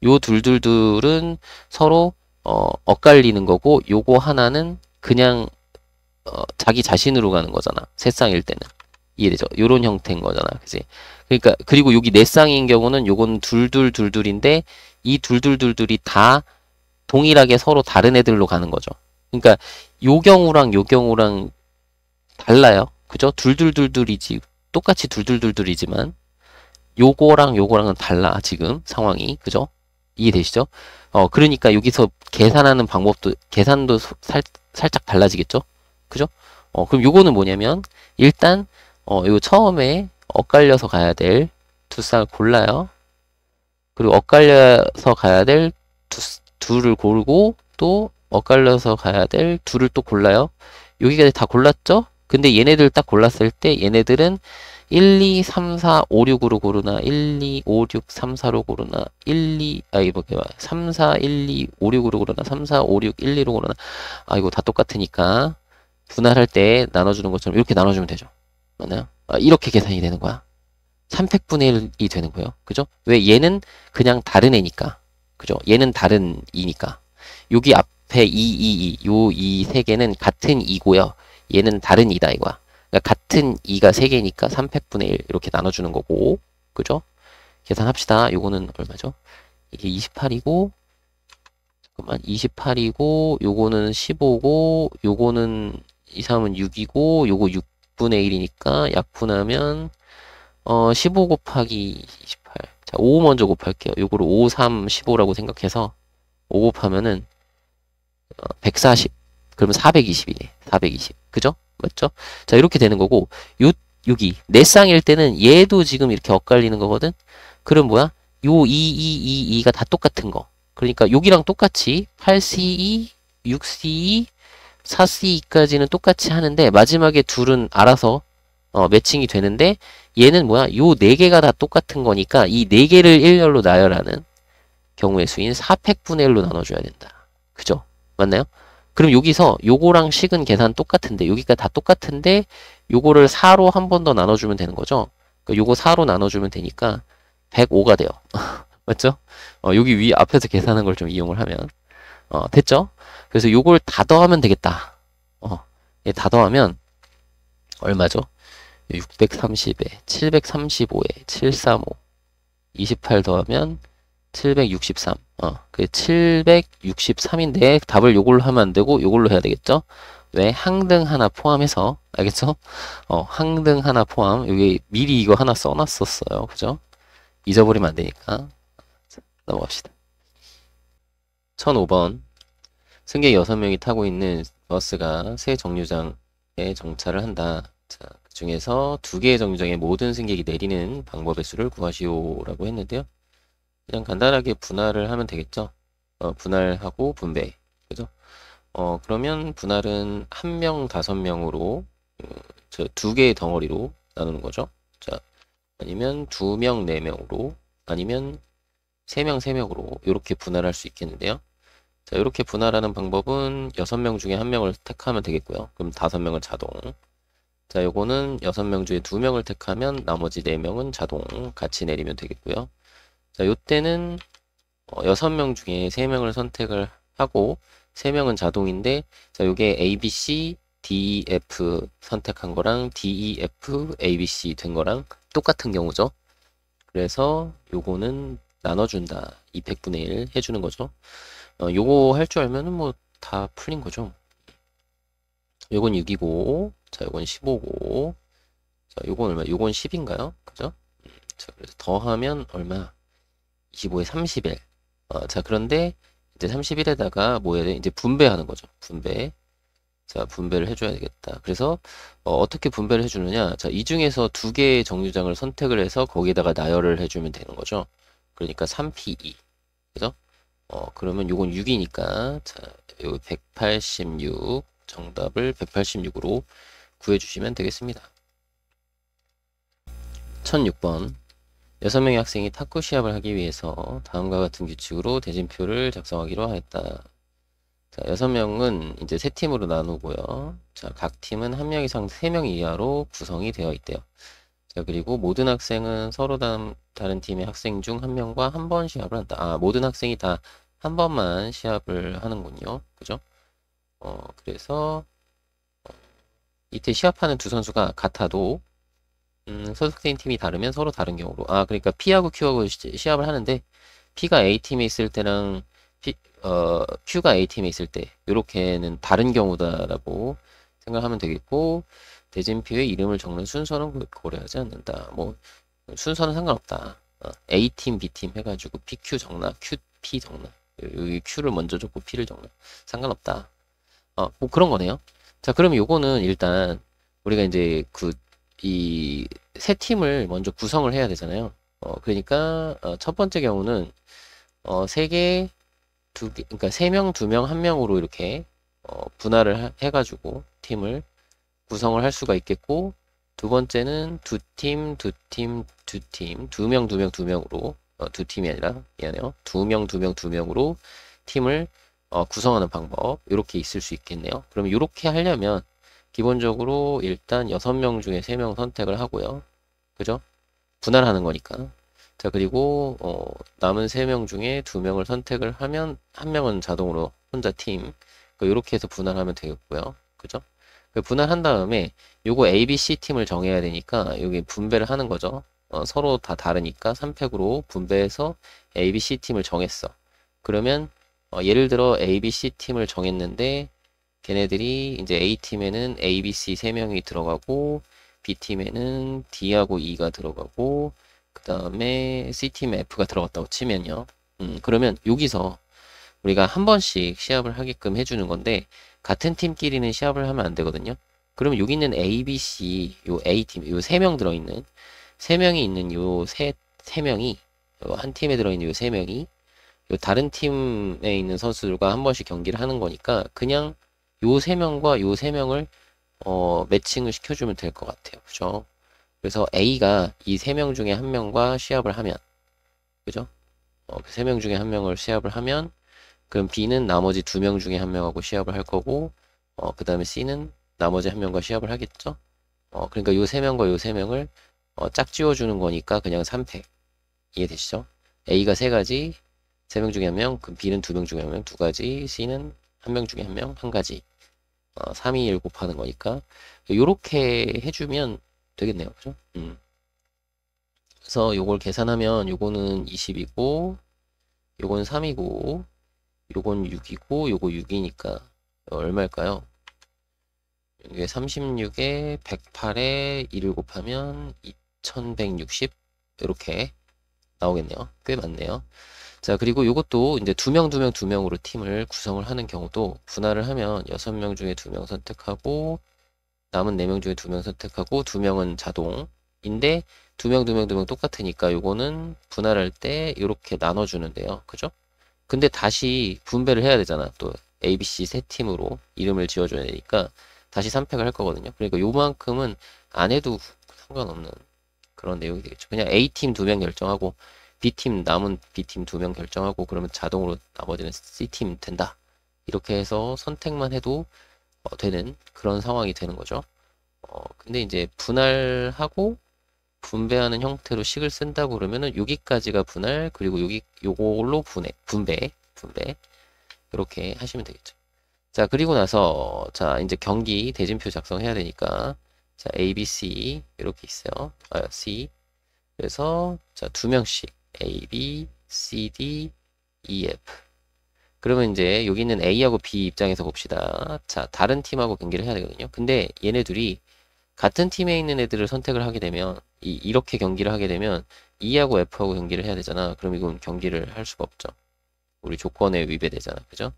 요 둘, 둘, 둘은 서로 엇갈리는 거고 요거 하나는 그냥 자기 자신으로 가는 거잖아. 세 쌍일 때는. 이해되죠? 요런 형태인 거잖아. 그지? 그러니까 그리고 여기 네 쌍인 경우는 요건 둘, 둘, 둘, 둘인데 이 둘, 둘, 둘, 둘이 다 동일하게 서로 다른 애들로 가는 거죠. 그러니까 요 경우랑 달라요. 그죠? 둘둘둘둘이지. 똑같이 둘둘둘둘이지만 요거랑 요거랑은 달라. 지금 상황이. 그죠? 이해되시죠? 그러니까 여기서 계산하는 방법도 계산도 살짝 달라지겠죠? 그죠? 그럼 요거는 뭐냐면 일단 요 처음에 엇갈려서 가야 될 두 쌍을 골라요. 그리고 엇갈려서 가야 될 둘을 고르고 또 엇갈려서 가야 될 둘을 또 골라요. 여기까지 다 골랐죠? 근데 얘네들 딱 골랐을 때 얘네들은 1, 2, 3, 4, 5, 6으로 고르나 1, 2, 5, 6, 3, 4로 고르나 1, 2, 이거 3, 4, 1, 2, 5, 6으로 고르나 3, 4, 5, 6, 1, 2로 고르나 이거 다 똑같으니까 분할할 때 나눠주는 것처럼 이렇게 나눠주면 되죠. 맞나요? 이렇게 계산이 되는 거야. 300분의 1이 되는 거예요. 그죠? 왜 얘는 그냥 다른 애니까. 그죠? 얘는 다른 이니까. 여기 앞에 2, 이 세 개는 같은 2고요. 얘는 다른 2다 이거야. 그러니까 같은 2가 3개니까 300분의 1 이렇게 나눠주는 거고. 그죠? 계산합시다. 요거는 얼마죠? 이게 28이고 잠깐만 28이고 요거는 15고 요거는 2, 3은 6이고 요거 6분의 1이니까 약분하면 15 곱하기 28. 자, 5 먼저 곱할게요. 요거를 5, 3, 15라고 생각해서 5 곱하면은 140. 그러면 420이네. 420. 그죠? 맞죠? 자, 이렇게 되는 거고 여기 네 쌍일 때는 얘도 지금 이렇게 엇갈리는 거거든. 그럼 뭐야? 요 2가 다 똑같은 거. 그러니까 여기랑 똑같이 8C2, 6C2, 4C2까지는 똑같이 하는데 마지막에 둘은 알아서 매칭이 되는데 얘는 뭐야? 요 네 개가 다 똑같은 거니까 이 네 개를 일렬로 나열하는 경우의 수인 400분의 1로 나눠줘야 된다. 그죠? 맞나요? 그럼 여기서 요거랑 식은 계산 똑같은데 여기가 다 똑같은데 요거를 4로 한 번 더 나눠주면 되는 거죠. 그러니까 요거 4로 나눠주면 되니까 105가 돼요. 맞죠? 여기 위 앞에서 계산한 걸 좀 이용을 하면 됐죠? 그래서 요걸 다 더하면 되겠다. 다 더하면 얼마죠? 630에 735에 735 28 더하면 763. 그 763인데 답을 요걸로 하면 안 되고 요걸로 해야 되겠죠? 왜? 항등 하나 포함해서 알겠죠? 항등 하나 포함. 여기 미리 이거 하나 써놨었어요. 그죠? 잊어버리면 안 되니까. 자, 넘어갑시다. 1005번. 승객 6명이 타고 있는 버스가 새 정류장에 정차를 한다. 자, 그 중에서 2개의 정류장에 모든 승객이 내리는 방법의 수를 구하시오라고 했는데요. 그냥 간단하게 분할을 하면 되겠죠. 분할하고 분배. 그죠? 그러면 분할은 1명 5명으로, 저 2개의 덩어리로 나누는 거죠. 자, 아니면 2명 4명으로, 아니면 3명 3명으로, 이렇게 분할할 수 있겠는데요. 자, 이렇게 분할하는 방법은 6명 중에 1명을 택하면 되겠고요. 그럼 5명은 자동. 자, 요거는 6명 중에 2명을 택하면 나머지 4명은 자동 같이 내리면 되겠고요. 자, 요때는 6명 중에 3명을 선택을 하고 3명은 자동인데, 자, 요게 A, B, C, D, E, F 선택한 거랑 D, E, F, A, B, C 된 거랑 똑같은 경우죠. 그래서 요거는 나눠준다. 200분의 1 해주는 거죠. 요거 할 줄 알면은 뭐 다 풀린 거죠. 요건 6이고, 자, 요건 15고, 자, 요건 얼마? 요건 10인가요? 그죠? 자, 그래서 더하면 얼마? 25에 31. 자, 그런데 이제 31에다가 뭐 해야 돼? 이제 분배하는 거죠. 분배. 자, 분배를 해줘야 되겠다. 그래서 어떻게 분배를 해주느냐? 자, 이 중에서 2개의 정류장을 선택을 해서 거기에다가 나열을 해주면 되는 거죠. 그러니까 3P2. 그죠? 그러면 요건 6이니까, 자, 요 186, 정답을 186으로 구해주시면 되겠습니다. 1006번. 6명의 학생이 탁구 시합을 하기 위해서 다음과 같은 규칙으로 대진표를 작성하기로 하였다. 자, 6명은 이제 3팀으로 나누고요. 자, 각 팀은 1명 이상 3명 이하로 구성이 되어 있대요. 자, 그리고 모든 학생은 서로 다른 팀의 학생 중 1명과 한 번 시합을 한다. 모든 학생이 다 한 번만 시합을 하는군요. 그죠? 그래서 이때 시합하는 두 선수가 같아도 소속된 팀이 다르면 서로 다른 경우로. 그러니까 P하고 Q하고 시합을 하는데 P가 A팀에 있을 때랑 Q가 A팀에 있을 때 이렇게는 다른 경우다라고 생각하면 되겠고, 대진표의 이름을 적는 순서는 고려하지 않는다. 뭐 순서는 상관없다. A팀, B팀 해가지고 PQ 적나 QP 적나, 여기 Q를 먼저 적고 P를 적나 상관없다. 뭐 그런 거네요. 자, 그러면 요거는 일단 우리가 이제 이 세 팀을 먼저 구성을 해야 되잖아요. 그러니까 첫 번째 경우는 세 개, 두 개, 그러니까 3명, 2명, 1명으로 이렇게 분할을 해가지고 팀을 구성을 할 수가 있겠고, 두 번째는 두 팀, 두 팀, 두 팀, 2명, 2명, 2명으로, 두 팀이 아니라 미안해요. 2명, 2명, 2명으로 팀을 구성하는 방법, 이렇게 있을 수 있겠네요. 그러면 이렇게 하려면 기본적으로 일단 6명 중에 3명 선택을 하고요. 그죠? 분할하는 거니까. 자, 그리고 남은 3명 중에 2명을 선택을 하면 1명은 자동으로 혼자 팀. 이렇게 해서 분할하면 되겠고요. 그죠? 분할한 다음에 요거 A, B, C 팀을 정해야 되니까 여기 분배를 하는 거죠. 서로 다 다르니까 3팩으로 분배해서 A, B, C 팀을 정했어. 그러면 예를 들어 A, B, C 팀을 정했는데 걔네들이 이제 A팀에는 A, B, C 3명이 들어가고, B팀에는 D하고 E가 들어가고, 그 다음에 C팀에 F가 들어갔다고 치면요. 그러면 여기서 우리가 한 번씩 시합을 하게끔 해주는 건데, 같은 팀끼리는 시합을 하면 안 되거든요. 그러면 여기 있는 A, B, C, 요 A팀, 요 3명 들어있는, 3명이 있는 요 세 명이, 한 팀에 들어있는 요 3명이, 요 다른 팀에 있는 선수들과 한 번씩 경기를 하는 거니까, 그냥 요 3명과 요 3명을 매칭을 시켜주면 될 것 같아요. 그죠? 그래서 A가 이 3명 중에 1명과 시합을 하면, 그죠? 그 3명 중에 1명을 시합을 하면, 그럼 B는 나머지 2명 중에 1명하고 시합을 할 거고, 그 다음에 C는 나머지 1명과 시합을 하겠죠? 그러니까 요 3명과 요 3명을 짝지워주는 거니까 그냥 3팩. 이해되시죠? A가 3가지, 3명 중에 1명, 그럼 B는 2명 중에 1명, 2가지, C는 1명 중에 1명, 1가지. 3, 2, 1 곱하는 거니까 요렇게 해주면 되겠네요. 그죠? 그래서 요걸 계산하면 요거는 20이고 요건 3이고 요건 6이고 요거 6이니까 얼마일까요? 이게 36에 108에 2를 곱하면 2160 이렇게 나오겠네요. 꽤 많네요. 자, 그리고 이것도 이제 2명, 2명, 2명으로 팀을 구성을 하는 경우도 분할을 하면 6명 중에 2명 선택하고 남은 4명 중에 2명 선택하고 2명은 자동인데 두 명, 두 명, 두 명 똑같으니까 요거는 분할할 때 이렇게 나눠주는데요. 그죠? 근데 다시 분배를 해야 되잖아. 또 A, B, C 세 팀으로 이름을 지어줘야 되니까 다시 선택을 할 거거든요. 그러니까 요만큼은 안 해도 상관없는 그런 내용이 되겠죠. 그냥 A팀 두 명 결정하고 B팀 남은 B팀 두 명 결정하고 그러면 자동으로 나머지는 C팀 된다. 이렇게 해서 선택만 해도 되는 그런 상황이 되는 거죠. 근데 이제 분할하고 분배하는 형태로 식을 쓴다고 그러면은 여기까지가 분할, 그리고 여기 요걸로 분배 이렇게 하시면 되겠죠. 자, 그리고 나서 자, 이제 경기 대진표 작성해야 되니까 자, A, B, C 이렇게 있어요. C. 그래서 자, 두 명씩 A, B, C, D, E, F. 그러면 이제 여기 있는 A하고 B 입장에서 봅시다. 자, 다른 팀하고 경기를 해야 되거든요. 근데 얘네 둘이 같은 팀에 있는 애들을 선택을 하게 되면 이렇게 경기를 하게 되면 E하고 F하고 경기를 해야 되잖아. 그럼 이건 경기를 할 수가 없죠. 우리 조건에 위배되잖아. 그죠?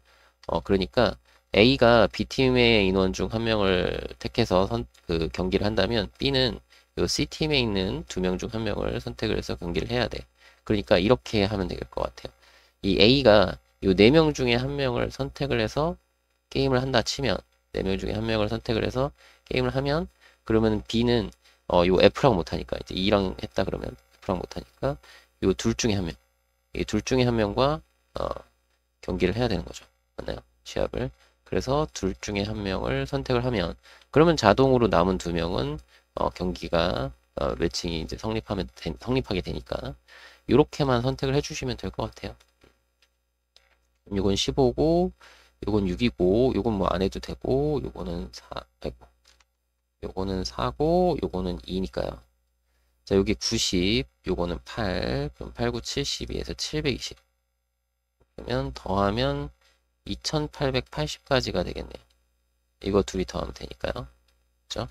그러니까 A가 B팀의 인원 중 한 명을 택해서 그 경기를 한다면 B는 요 C팀에 있는 두 명 중 한 명을 선택을 해서 경기를 해야 돼. 그러니까 이렇게 하면 될 것 같아요. 이 A가 요 네 명 중에 한 명을 선택을 해서 게임을 한다 치면, 네 명 중에 한 명을 선택을 해서 게임을 하면, 그러면 B는 요 F랑 못하니까 이제 E랑 했다 그러면 F랑 못하니까 요 둘 중에 한 명, 이 둘 중에 한 명과 경기를 해야 되는 거죠. 맞나요? 시합을. 그래서 둘 중에 한 명을 선택을 하면 그러면 자동으로 남은 두 명은 경기가 매칭이 이제 성립하게 되니까 이렇게만 선택을 해주시면 될 것 같아요. 요건 15고 요건 6이고 요건 뭐 안 해도 되고 요거는 4, 아이고 요거는 4고 요거는 2니까요. 자, 여기 90, 요거는 8, 그럼 8, 9, 72에서 720. 그러면 더하면 2880까지가 되겠네요. 이거 둘이 더하면 되니까요. 그죠?